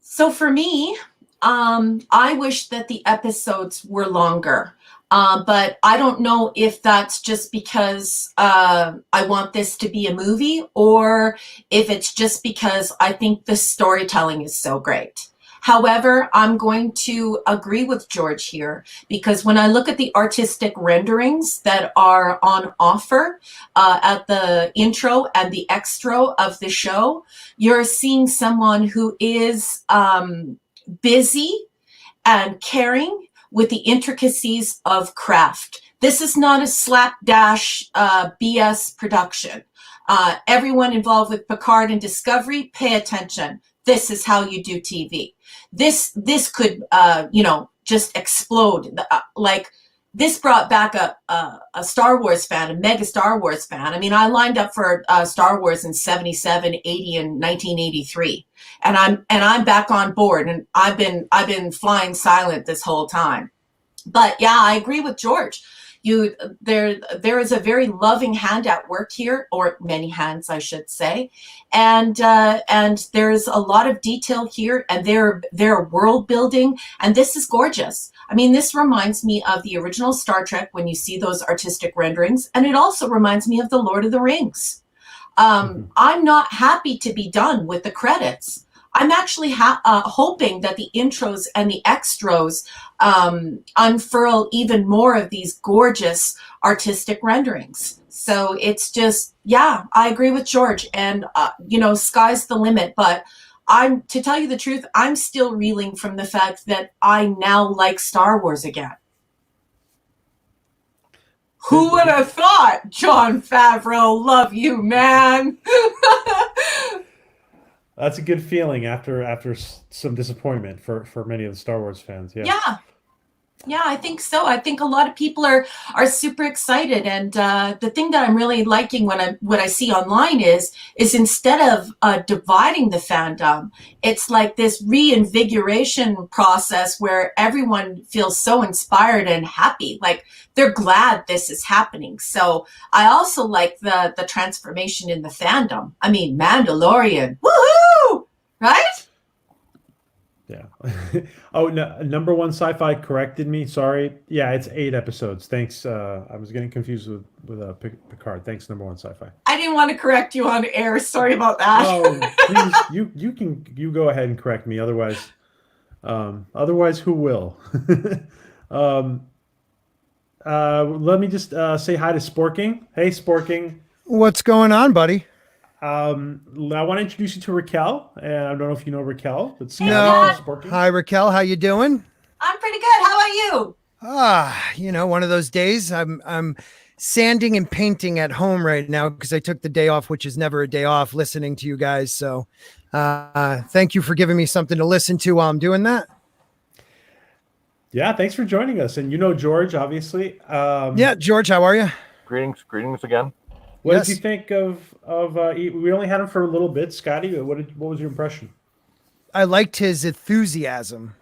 So for me, I wish that the episodes were longer. But I don't know if that's just because I want this to be a movie, or if it's just because I think the storytelling is so great. However, I'm going to agree with George here, because when I look at the artistic renderings that are on offer at the intro and the extra of the show, you're seeing someone who is busy and caring with the intricacies of craft. This is not a slapdash BS production. Everyone involved with Picard and Discovery, pay attention. This is how you do TV. This could, just explode. Like, this brought back a Star Wars fan, a mega Star Wars fan. I mean, I lined up for Star Wars in 77, 80, and 1983. And I'm back on board, and I've been flying silent this whole time. But yeah, I agree with George. There is a very loving hand at work here, or many hands, I should say, and there's a lot of detail here, and they're world building, and this is gorgeous. I mean, this reminds me of the original Star Trek when you see those artistic renderings, and it also reminds me of the Lord of the Rings. I'm not happy to be done with the credits. I'm actually hoping that the intros and the extras unfurl even more of these gorgeous artistic renderings. So it's just, yeah, I agree with George, and sky's the limit. But to tell you the truth, I'm still reeling from the fact that I now like Star Wars again. Who would have thought? Jon Favreau, love you, man. That's a good feeling after some disappointment for many of the Star Wars fans. Yeah. Yeah, I think so. I think a lot of people are super excited, and the thing that I'm really liking what I see online is instead of dividing the fandom, it's like this reinvigoration process where everyone feels so inspired and happy, like they're glad this is happening. So I also like the transformation in the fandom. I mean, Mandalorian, woohoo, right? Yeah. Oh, no, number one sci-fi corrected me. Sorry. Yeah, it's 8 episodes. Thanks. I was getting confused with Picard. Thanks, number one sci-fi. I didn't want to correct you on air. Sorry about that. Oh, please, you go ahead and correct me. Otherwise, who will? Let me just say hi to Sporking. Hey, Sporking. What's going on, buddy? I want to introduce you to Raquel, and I don't know if you know Raquel. But no. Hi, Raquel. How you doing? I'm pretty good. How about you? One of those days. I'm sanding and painting at home right now because I took the day off, which is never a day off, listening to you guys. So, thank you for giving me something to listen to while I'm doing that. Yeah, thanks for joining us. And George, obviously. Yeah, George, how are you? Greetings again. What did you think of we only had him for a little bit, Scotty? What was your impression? liked his enthusiasm.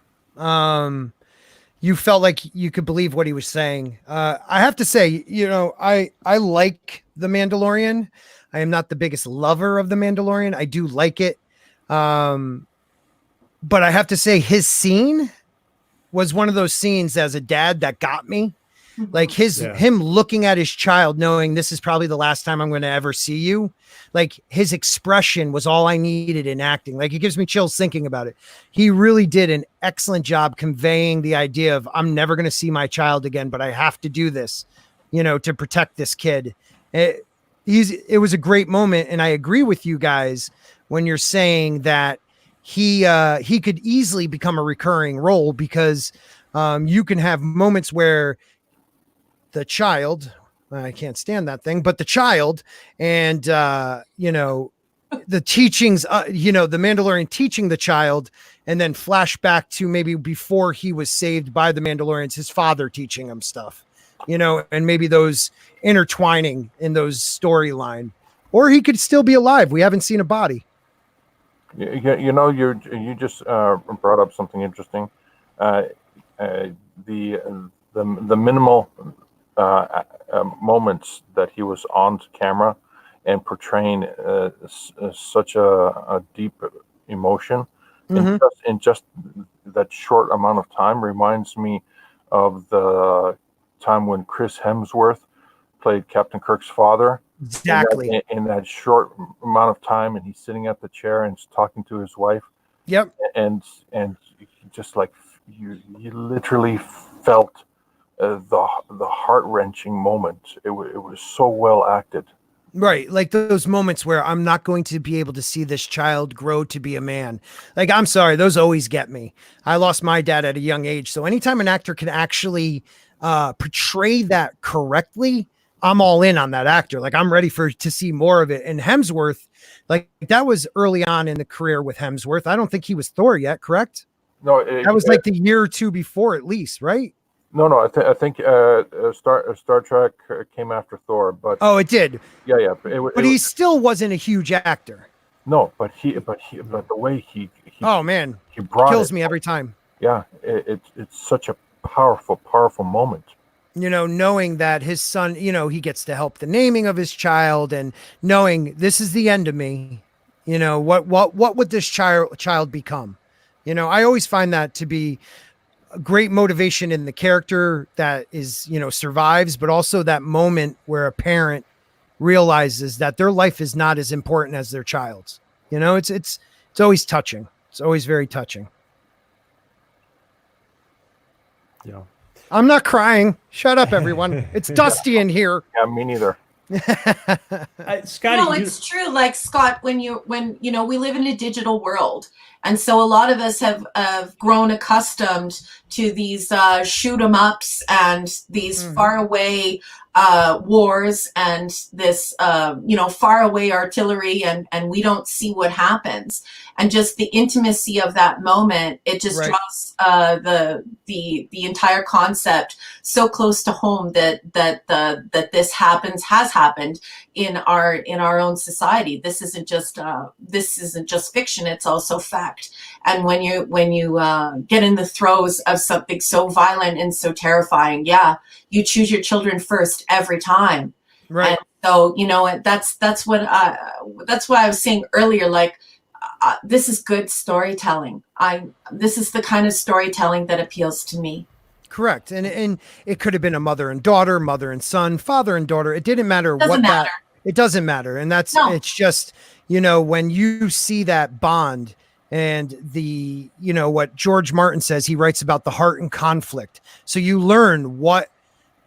You felt like you could believe what he was saying. I have to say, I like The Mandalorian. I am not the biggest lover of The Mandalorian. I do like it. But I have to say his scene was one of those scenes as a dad that got me. Like him looking at his child, knowing this is probably the last time I'm going to ever see you. Like his expression was all I needed in acting. Like it gives me chills thinking about it. He really did an excellent job conveying the idea of I'm never going to see my child again, but I have to do this, to protect this kid. It was a great moment. And I agree with you guys when you're saying that he could easily become a recurring role because you can have moments where the child, I can't stand that thing, but the child and, the teachings, the Mandalorian teaching the child and then flash back to maybe before he was saved by the Mandalorians, his father teaching him stuff, and maybe those intertwining in those storyline, or he could still be alive. We haven't seen a body. You just brought up something interesting. The minimal moments that he was on camera and portraying such a deep emotion in just that short amount of time reminds me of the time when Chris Hemsworth played Captain Kirk's father. Exactly. In that short amount of time, and he's sitting at the chair and talking to his wife. Yep. And just like you literally felt the heart-wrenching moment. It was so well acted. Right. Like those moments where I'm not going to be able to see this child grow to be a man. Like, I'm sorry, those always get me. I lost my dad at a young age. So anytime an actor can actually portray that correctly, I'm all in on that actor. Like I'm ready to see more of it. And Hemsworth, like that was early on in the career with Hemsworth. I don't think he was Thor yet, correct? No, that was like the year or two before at least, right? No. I think Star Trek came after Thor, but it did. Yeah. But he still wasn't a huge actor. No, but the way he oh man, he brought kills me every time. Yeah, it's such a powerful moment. Knowing that his son, he gets to help the naming of his child and knowing this is the end of me. What would this child become? I always find that to be a great motivation in the character that is, survives, but also that moment where a parent realizes that their life is not as important as their child's. It's always touching. It's always very touching. Yeah. I'm not crying. Shut up, everyone. It's dusty in here. Yeah, me neither. Scotty, no, it's true. Like Scott, when we live in a digital world, and so a lot of us have grown accustomed to these shoot 'em ups and these faraway wars and this faraway artillery, and we don't see what happens, and just the intimacy of that moment. It just draws the entire concept so close to home that this has happened in our own society. This isn't just fiction. It's also fact. And when you get in the throes of something so violent and so terrifying, you choose your children first every time. Right. And so that's what I was saying earlier. Like this is good storytelling. This is the kind of storytelling that appeals to me. Correct. And it could have been a mother and daughter, mother and son, father and daughter. It didn't matter it doesn't matter. And it's just, when you see that bond and the, what George Martin says, he writes about the heart and conflict. So you learn what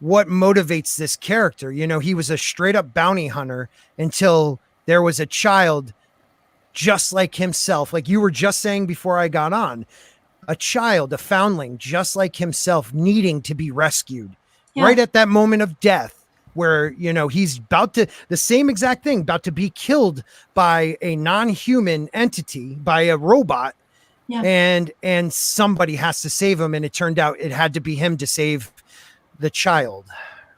motivates this character. He was a straight up bounty hunter until there was a child just like himself. Like you were just saying before I got on, a child, a foundling, just like himself, needing to be rescued right at that moment of death where, he's about to, the same exact thing, about to be killed by a non-human entity, by a robot. Yeah. And somebody has to save him. And it turned out it had to be him to save the child,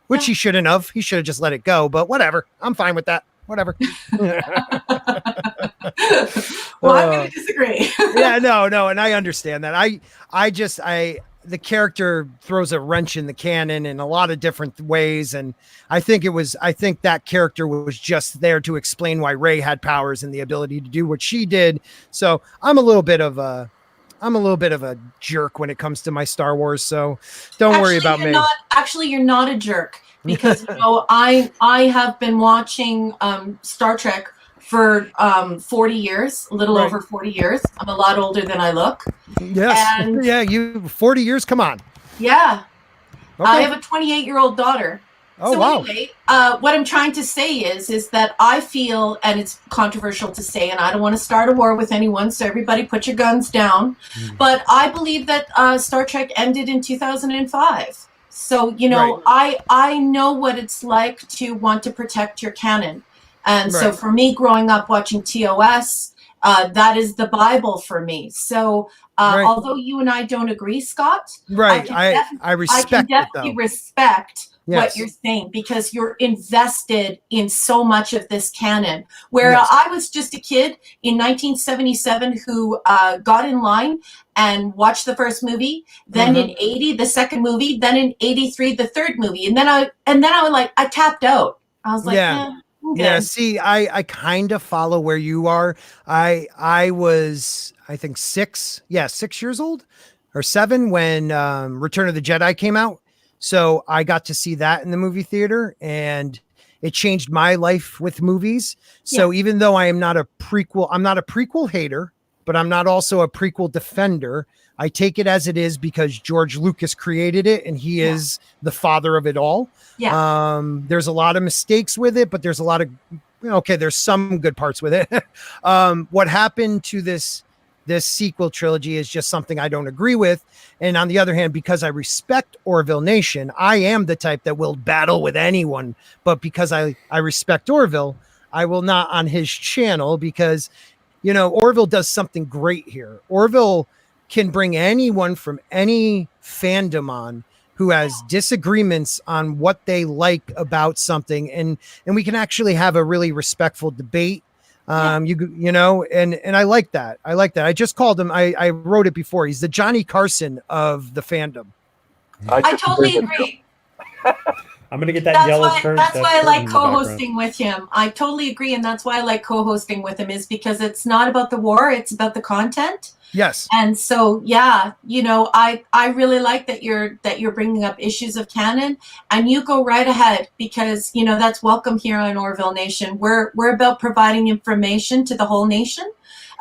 which he shouldn't have. He should have just let it go, but whatever. I'm fine with that. Whatever. Well, I'm going to disagree. Yeah, no, and I understand that. The character throws a wrench in the canon in a lot of different ways, and I think that character was just there to explain why Rey had powers and the ability to do what she did. So I'm a little bit of a jerk when it comes to my Star Wars. So don't worry about me. You're not a jerk, because I have been watching Star Trek for 40 years, a little over 40 years. I'm a lot older than I look. Yes. And you 40 years. Come on. Yeah. Okay. I have a 28-year-old daughter. Oh, so wow. Anyway, what I'm trying to say is that I feel, and it's controversial to say, and I don't want to start a war with anyone, so everybody put your guns down. But I believe that Star Trek ended in 2005. So, I know what it's like to want to protect your canon. And so for me, growing up watching TOS, that is the Bible for me. So although you and I don't agree, Scott, I respect respect what you're saying, because you're invested in so much of this canon. Where I was just a kid in 1977 who got in line and watched the first movie, then in 80 the second movie, then in 83 the third movie, and then I tapped out. I was like, okay. Yeah, see, I kind of follow where you are. I was, I think 6 years old or 7 when Return of the Jedi came out. So I got to see that in the movie theater, and it changed my life with movies. So even though I'm not a prequel hater, but I'm not also a prequel defender. I take it as it is because George Lucas created it, and he is the father of it all. Yeah. There's a lot of mistakes with it, but there's a lot of, there's some good parts with it. What happened to this sequel trilogy is just something I don't agree with. And on the other hand, because I respect Orville Nation, I am the type that will battle with anyone. But because I respect Orville, I will not on his channel, because, Orville does something great here. Orville can bring anyone from any fandom on who has disagreements on what they like about something, and we can actually have a really respectful debate. And I like that. I just called him. I wrote it before. He's the Johnny Carson of the fandom. I totally agree. I'm gonna get that yellow shirt. That's why I like co-hosting with him. I totally agree, and that's why I like co-hosting with him, is because it's not about the war; it's about the content. Yes. And so, I really like that you're bringing up issues of canon, and you go right ahead, because that's welcome here on Orville Nation. We're about providing information to the whole nation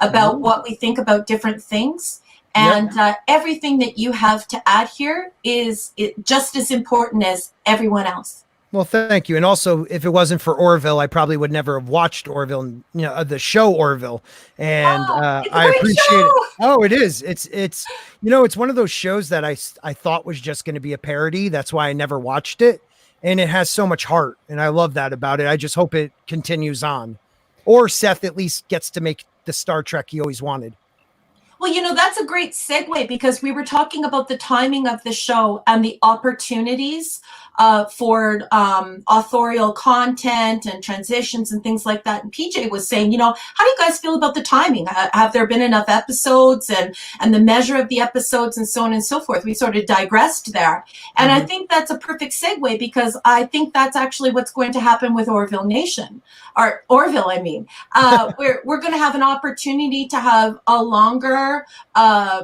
about what we think about different things. And everything that you have to add here is just as important as everyone else. Well, thank you. And also, if it wasn't for Orville, I probably would never have watched Orville, the show Orville. And I appreciate it. Oh, it is. It's one of those shows that I thought was just going to be a parody. That's why I never watched it. And it has so much heart. And I love that about it. I just hope it continues on. Or Seth at least gets to make the Star Trek he always wanted. Well, that's a great segue, because we were talking about the timing of the show and the opportunities for authorial content and transitions and things like that. And PJ was saying, how do you guys feel about the timing? Have there been enough episodes and the measure of the episodes and so on and so forth? We sort of digressed there. And I think that's a perfect segue, because I think that's actually what's going to happen with Orville Nation. Or Orville, I mean. We're going to have an opportunity to have a longer,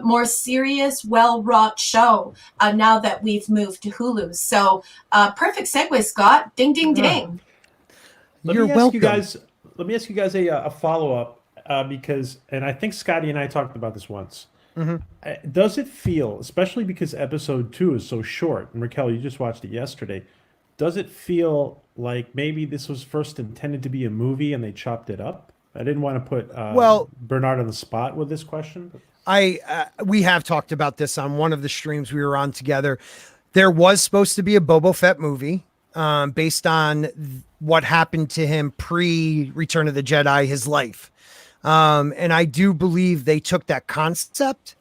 more serious, well-wrought show now that we've moved to Hulu. So perfect segue, Scott. Ding, ding, ding. You're welcome. Let me ask you guys a follow-up, because, and I think Scotty and I talked about this once. Does it feel, especially because episode 2 is so short, and Raquel, you just watched it yesterday, does it feel like maybe this was first intended to be a movie and they chopped it up? I didn't want to put Bernard on the spot with this question. We have talked about this on one of the streams we were on together. There was supposed to be a Boba Fett movie based on what happened to him pre-Return of the Jedi, his life. And I do believe they took that concept.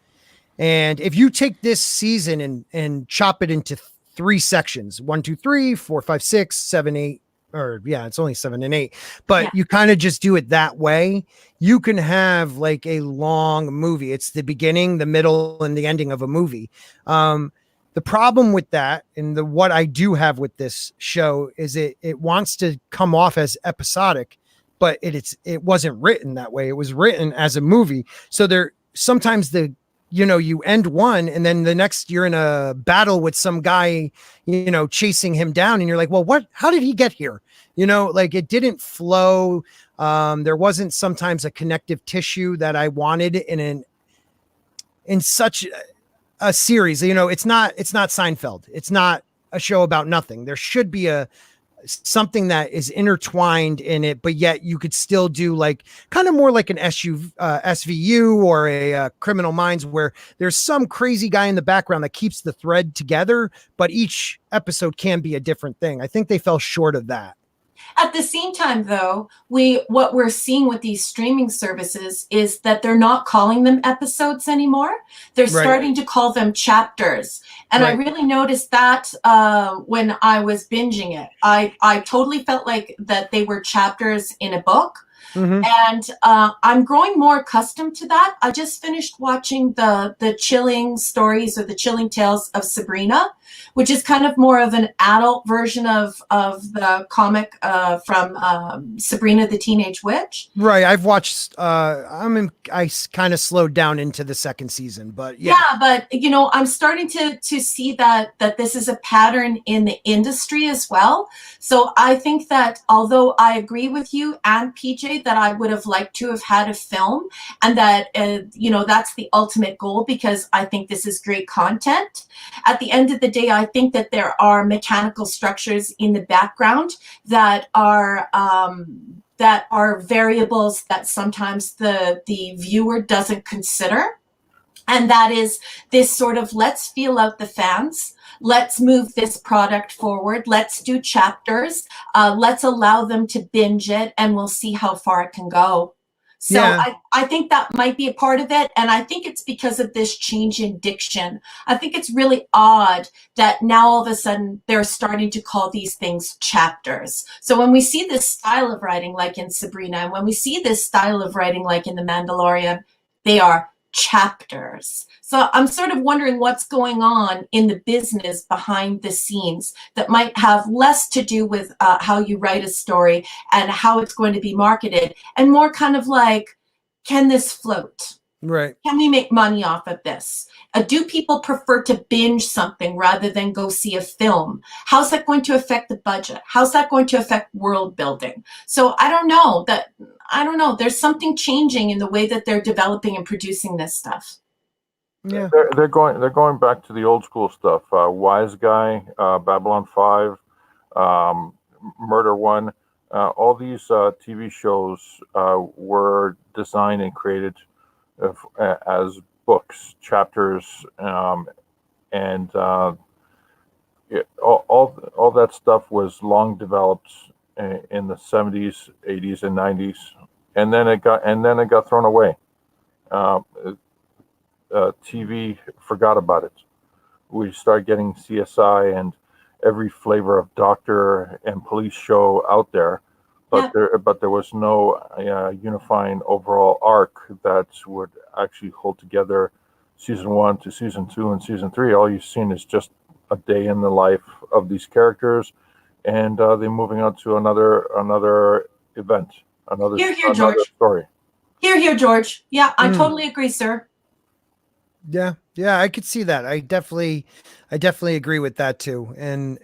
And if you take this season and chop it into 3 sections, 1, 2, 3, 4, 5, 6, 7, 8, or yeah, it's only 7 and 8, but Yeah. you kind of just do it that way. You can have like a long movie. It's the beginning, the middle, and the ending of a movie. The problem with that, and what I do have with this show, is it wants to come off as episodic, but it wasn't written that way. It was written as a movie. So there sometimes you end one and then the next you're in a battle with some guy, chasing him down, and you're like, well, how did he get here? Like it didn't flow. There wasn't sometimes a connective tissue that I wanted in such a series. It's not Seinfeld. It's not a show about nothing. There should be something that is intertwined in it, but yet you could still do like kind of more like an SVU or a Criminal Minds, where there's some crazy guy in the background that keeps the thread together, but each episode can be a different thing. I think they fell short of that. At the same time, though, what we're seeing with these streaming services is that they're not calling them episodes anymore. They're Right. starting to call them chapters. And I Right. really noticed that when I was binging it. I totally felt like that they were chapters in a book. Mhm. And I'm growing more accustomed to that. I just finished watching the chilling stories or the chilling tales of Sabrina, which is kind of more of an adult version of the comic from Sabrina the Teenage Witch. Right. I've watched, I kind of slowed down into the second season, but yeah. Yeah, but I'm starting to see that this is a pattern in the industry as well. So I think that although I agree with you and PJ that I would have liked to have had a film, and that that's the ultimate goal, because I think this is great content. At the end of the day, I think that there are mechanical structures in the background that are variables that sometimes the viewer doesn't consider. And that is this sort of, let's feel out the fans. Let's move this product forward. Let's do chapters. Let's allow them to binge it, and we'll see how far it can go. So Yeah. I think that might be a part of it. And I think it's because of this change in diction. I think it's really odd that now all of a sudden they're starting to call these things chapters. So when we see this style of writing, like in Sabrina, and when we see this style of writing, like in The Mandalorian, they are chapters. So I'm sort of wondering what's going on in the business behind the scenes that might have less to do with how you write a story and how it's going to be marketed, and more kind of like, can this float? Right. Can we make money off of this? Do people prefer to binge something rather than go see a film? How's that going to affect the budget? How's that going to affect world building? So I don't know. There's something changing in the way that they're developing and producing this stuff. Yeah. They're going back to the old school stuff. Wise Guy, Babylon 5, Murder One. All these TV shows were designed and created as books, chapters, and all that stuff was long developed in the 70s, 80s, and 90s, and then it got thrown away. TV forgot about it. We started getting CSI and every flavor of doctor and police show out there, but there was no unifying overall arc that would actually hold together season 1 to season 2 and season 3. All you've seen is just a day in the life of these characters, and they're moving on to another event, another story. Here, George. Yeah, I totally agree, sir. Yeah, I could see that. I definitely agree with that too. And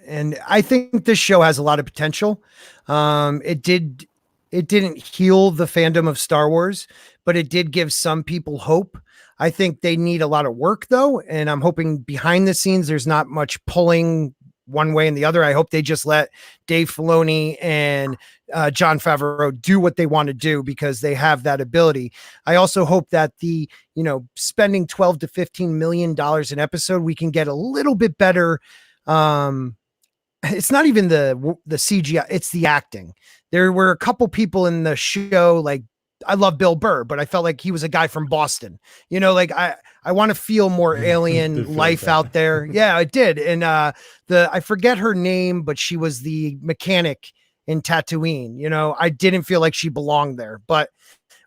I think this show has a lot of potential. It didn't heal the fandom of Star Wars, but it did give some people hope. I think they need a lot of work though, and I'm hoping behind the scenes there's not much pulling one way and the other. I hope they just let Dave Filoni and Jon Favreau do what they want to do, because they have that ability. I also hope that spending $12 to $15 million an episode, we can get a little bit better. It's not even the CGI, it's the acting. There were a couple people in the show, like, I love Bill Burr, but I felt like he was a guy from Boston. I want to feel more alien life out there. Yeah, I did. And I forget her name, but she was the mechanic in Tatooine. You know, I didn't feel like she belonged there, but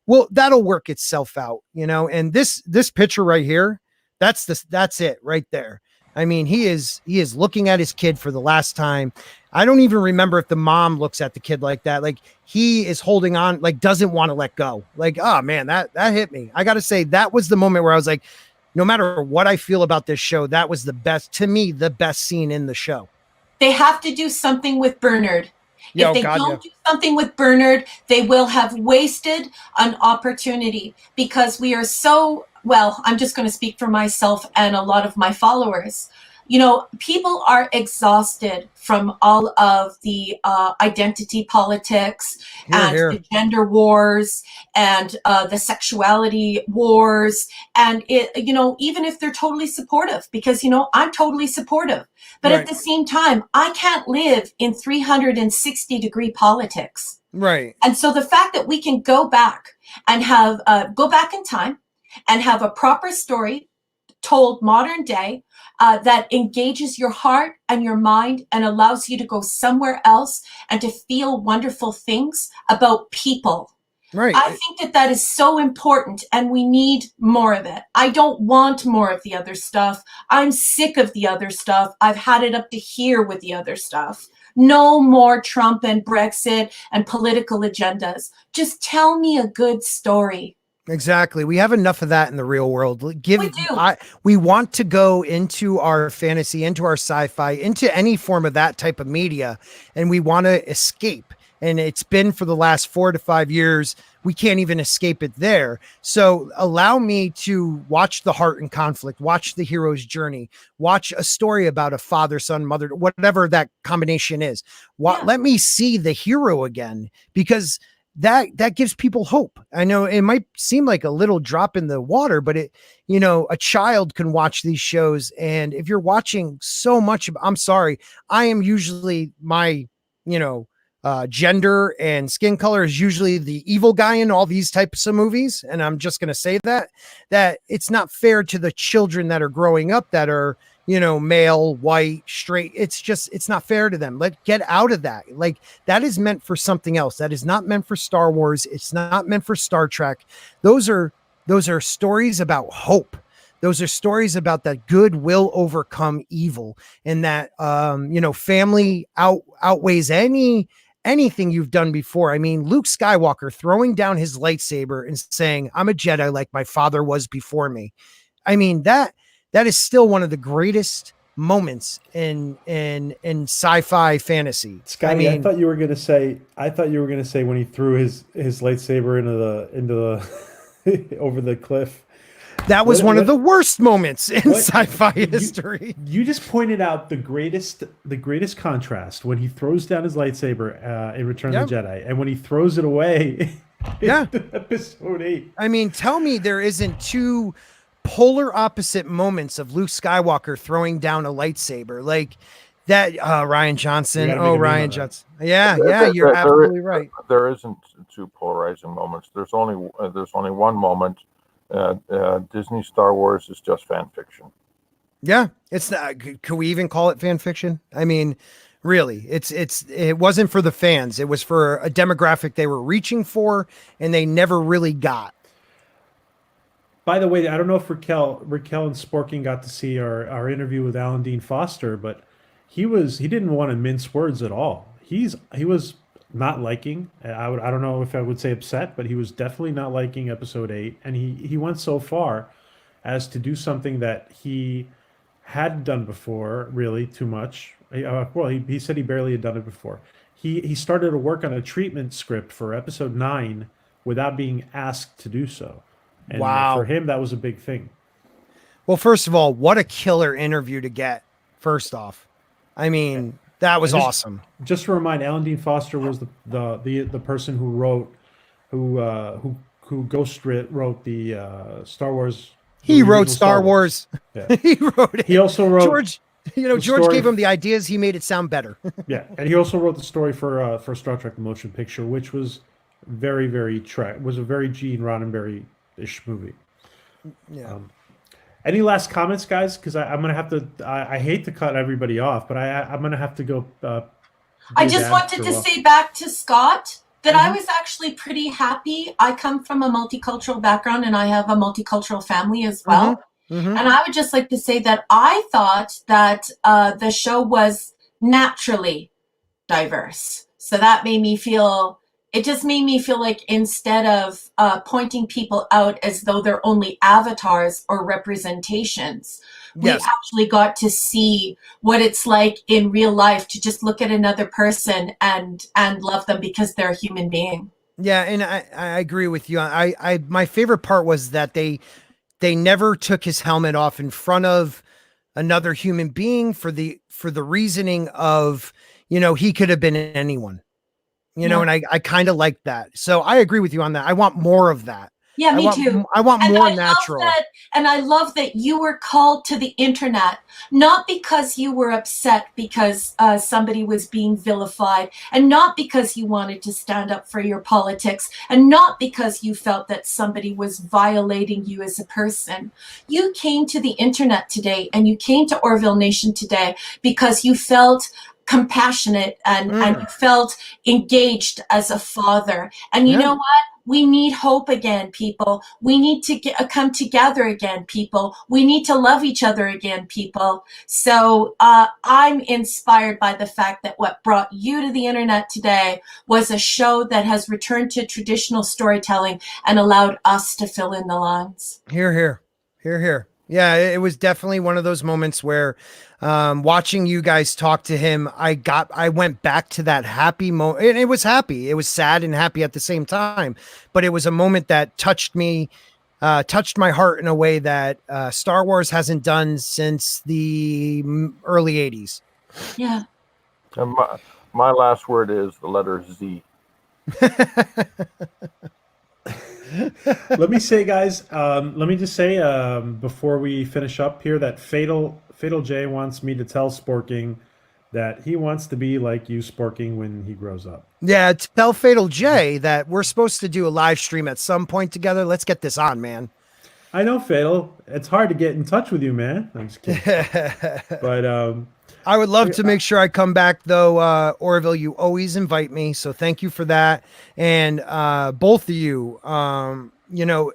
well, that'll work itself out, you know. And this picture right here, that's it right there. I mean, he is looking at his kid for the last time. I don't even remember if the mom looks at the kid like that. Like he is holding on, like doesn't want to let go. Like, oh man, that hit me. I got to say that was the moment where I was like, no matter what I feel about this show, that was the best, to me, the best scene in the show. They have to do something with Bernard. Yeah, If they don't do something with Bernard, they will have wasted an opportunity, because we are so, well, I'm just going to speak for myself and a lot of my followers. You know, people are exhausted from all of the identity politics and the gender wars and the sexuality wars. And it, you know, even if they're totally supportive, because, you know, I'm totally supportive, but at the same time, I can't live in 360-degree politics. Right. And so the fact that we can go back and have, go back in time and have a proper story told modern day, that engages your heart and your mind and allows you to go somewhere else and to feel wonderful things about people. Right. I think that that is so important, and we need more of it. I don't want more of the other stuff. I'm sick of the other stuff. I've had it up to here with the other stuff. No more Trump and Brexit and political agendas. Just tell me a good story. Exactly. We have enough of that in the real world. We do. We want to go into our fantasy, into our sci-fi, into any form of that type of media, and we want to escape. And it's been for the last 4 to 5 years. We can't even escape it there. So allow me to watch the heart and conflict, watch the hero's journey, watch a story about a father, son, mother, whatever that combination is. Let me see the hero again, because that gives people hope. I know it might seem like a little drop in the water, but it, you know, a child can watch these shows. And if you're watching so much, I'm sorry, I am usually my, you know, gender and skin color is usually the evil guy in all these types of movies. And I'm just going to say that it's not fair to the children that are growing up that are, you know, male, white, straight. It's not fair to them. Get out of that. Like, that is meant for something else. That is not meant for Star Wars. It's not meant for Star Trek. Those are stories about hope. Those are stories about that good will overcome evil, and that, you know, family outweighs anything you've done before. I mean, Luke Skywalker throwing down his lightsaber and saying, "I'm a Jedi like my father was before me." I mean, that is still one of the greatest moments in sci-fi fantasy. Scotty, I thought you were going to say when he threw his lightsaber into the over the cliff. That was one of the worst moments in sci-fi history. You just pointed out the greatest contrast when he throws down his lightsaber in Return of the Jedi, and when he throws it away in Episode 8. I mean, tell me there isn't two polar opposite moments of Luke Skywalker throwing down a lightsaber like that. Ryan Johnson. Ryan Johnson. Yeah, you're absolutely right. There isn't two polarizing moments. There's only one moment. Disney Star Wars is just fan fiction. Yeah, it's not. Can we even call it fan fiction? I mean, really, it wasn't for the fans. It was for a demographic they were reaching for, and they never really got. By the way, I don't know if Raquel and Sporking got to see our interview with Alan Dean Foster, but he didn't want to mince words at all. He was not liking. I don't know if I would say upset, but he was definitely not liking Episode 8, and he went so far as to do something that he hadn't done before, really too much. He said he barely had done it before. He started to work on a treatment script for Episode 9 without being asked to do so. And for him, that was a big thing. Well, first of all, what a killer interview to get. First off, I mean, that was awesome. Just to remind, Alan Dean Foster was the person who wrote the Star Wars. He wrote Star Wars. Yeah. He wrote it. He also wrote George. You know, George gave him the ideas. He made it sound better. Yeah, and he also wrote the story for Star Trek: The Motion Picture, which was very, very was a very Gene Roddenberry-ish movie. Yeah. Any last comments, guys? Because I'm gonna have to. I hate to cut everybody off, but I'm gonna have to go I your just dad wanted for a to while. say back to Scott that I Mhm. was actually pretty happy. I come from a multicultural background and I have a multicultural family as well. Mm-hmm. And I would just like to say that I thought that the show was naturally diverse. So that made me feel, it just made me feel like instead of pointing people out as though they're only avatars or representations, we Yes. actually got to see what it's like in real life to just look at another person and love them because they're a human being. Yeah, and I agree with you. I my favorite part was that they never took his helmet off in front of another human being for the reasoning of, you know, he could have been anyone. You know, Yeah. and I kind of like that. So I agree with you on that. I want more of that. Yeah, me too. I want And more I love natural. that, and I love that you were called to the internet, not because you were upset because somebody was being vilified, and not because you wanted to stand up for your politics, and not because you felt that somebody was violating you as a person. You came to the internet today, and you came to Orville Nation today because you felt compassionate and you felt engaged as a father. And you Yeah. know what? We need hope again, people. We need to come together again, people. We need to love each other again, people. So I'm inspired by the fact that what brought you to the internet today was a show that has returned to traditional storytelling and allowed us to fill in the lines. Here, here, here, here. Yeah, it was definitely one of those moments where watching you guys talk to him, I went back to that happy moment. And it was happy. It was sad and happy at the same time. But it was a moment that touched me, touched my heart in a way that Star Wars hasn't done since the early 80s. Yeah. And my last word is the letter Z. Let me say, guys, let me just say before we finish up here that Fatal J wants me to tell Sporking that he wants to be like you, Sporking, when he grows up. Yeah, tell Fatal J that we're supposed to do a live stream at some point together. Let's get this on, man. I know, Fatal. It's hard to get in touch with you, man. I'm just kidding. But I would love to make sure I come back, though. Orville, you always invite me, so thank you for that. And both of you, you know,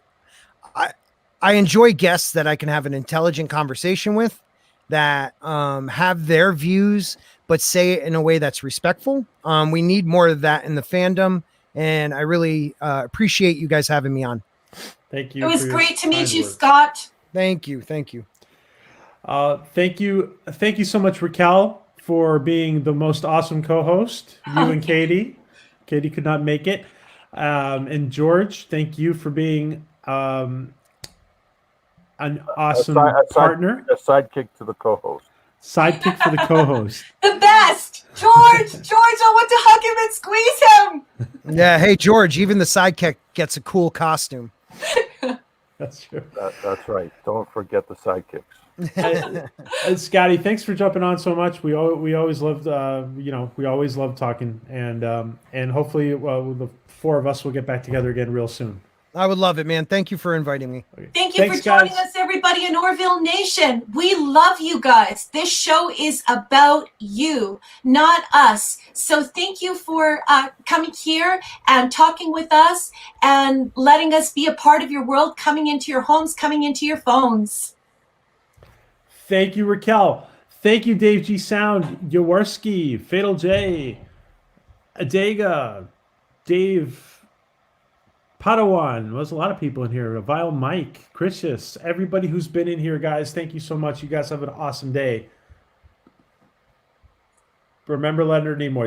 I enjoy guests that I can have an intelligent conversation with, that have their views, but say it in a way that's respectful. We need more of that in the fandom, and I really appreciate you guys having me on. thank you. It was for your great to meet kind you, words. Scott. Thank you. Thank you. Thank you so much, Raquel, for being the most awesome co-host. You and Katie. Katie could not make it. And George, thank you for being an awesome partner. A sidekick to the co-host. Sidekick for the co-host. The best. George, I want to hug him and squeeze him. Yeah. Hey, George, even the sidekick gets a cool costume. That's true. That's right. Don't forget the sidekicks. And Scotty, thanks for jumping on so much. We always loved, we always love talking, and hopefully, the four of us will get back together again real soon. I would love it, man. Thank you for inviting me. Okay. Thank you Thanks, for joining guys. us, everybody in Orville Nation. We love you guys. This show is about you, not us. So thank you for coming here and talking with us and letting us be a part of your world, coming into your homes, coming into your phones. Thank you, Raquel. Thank you, Dave G. Sound, Jaworski, Fatal J, Adega, Dave Padawan. There's a lot of people in here. Vile Mike, Christius, everybody who's been in here, guys. Thank you so much. You guys have an awesome day. Remember Leonard Nimoy.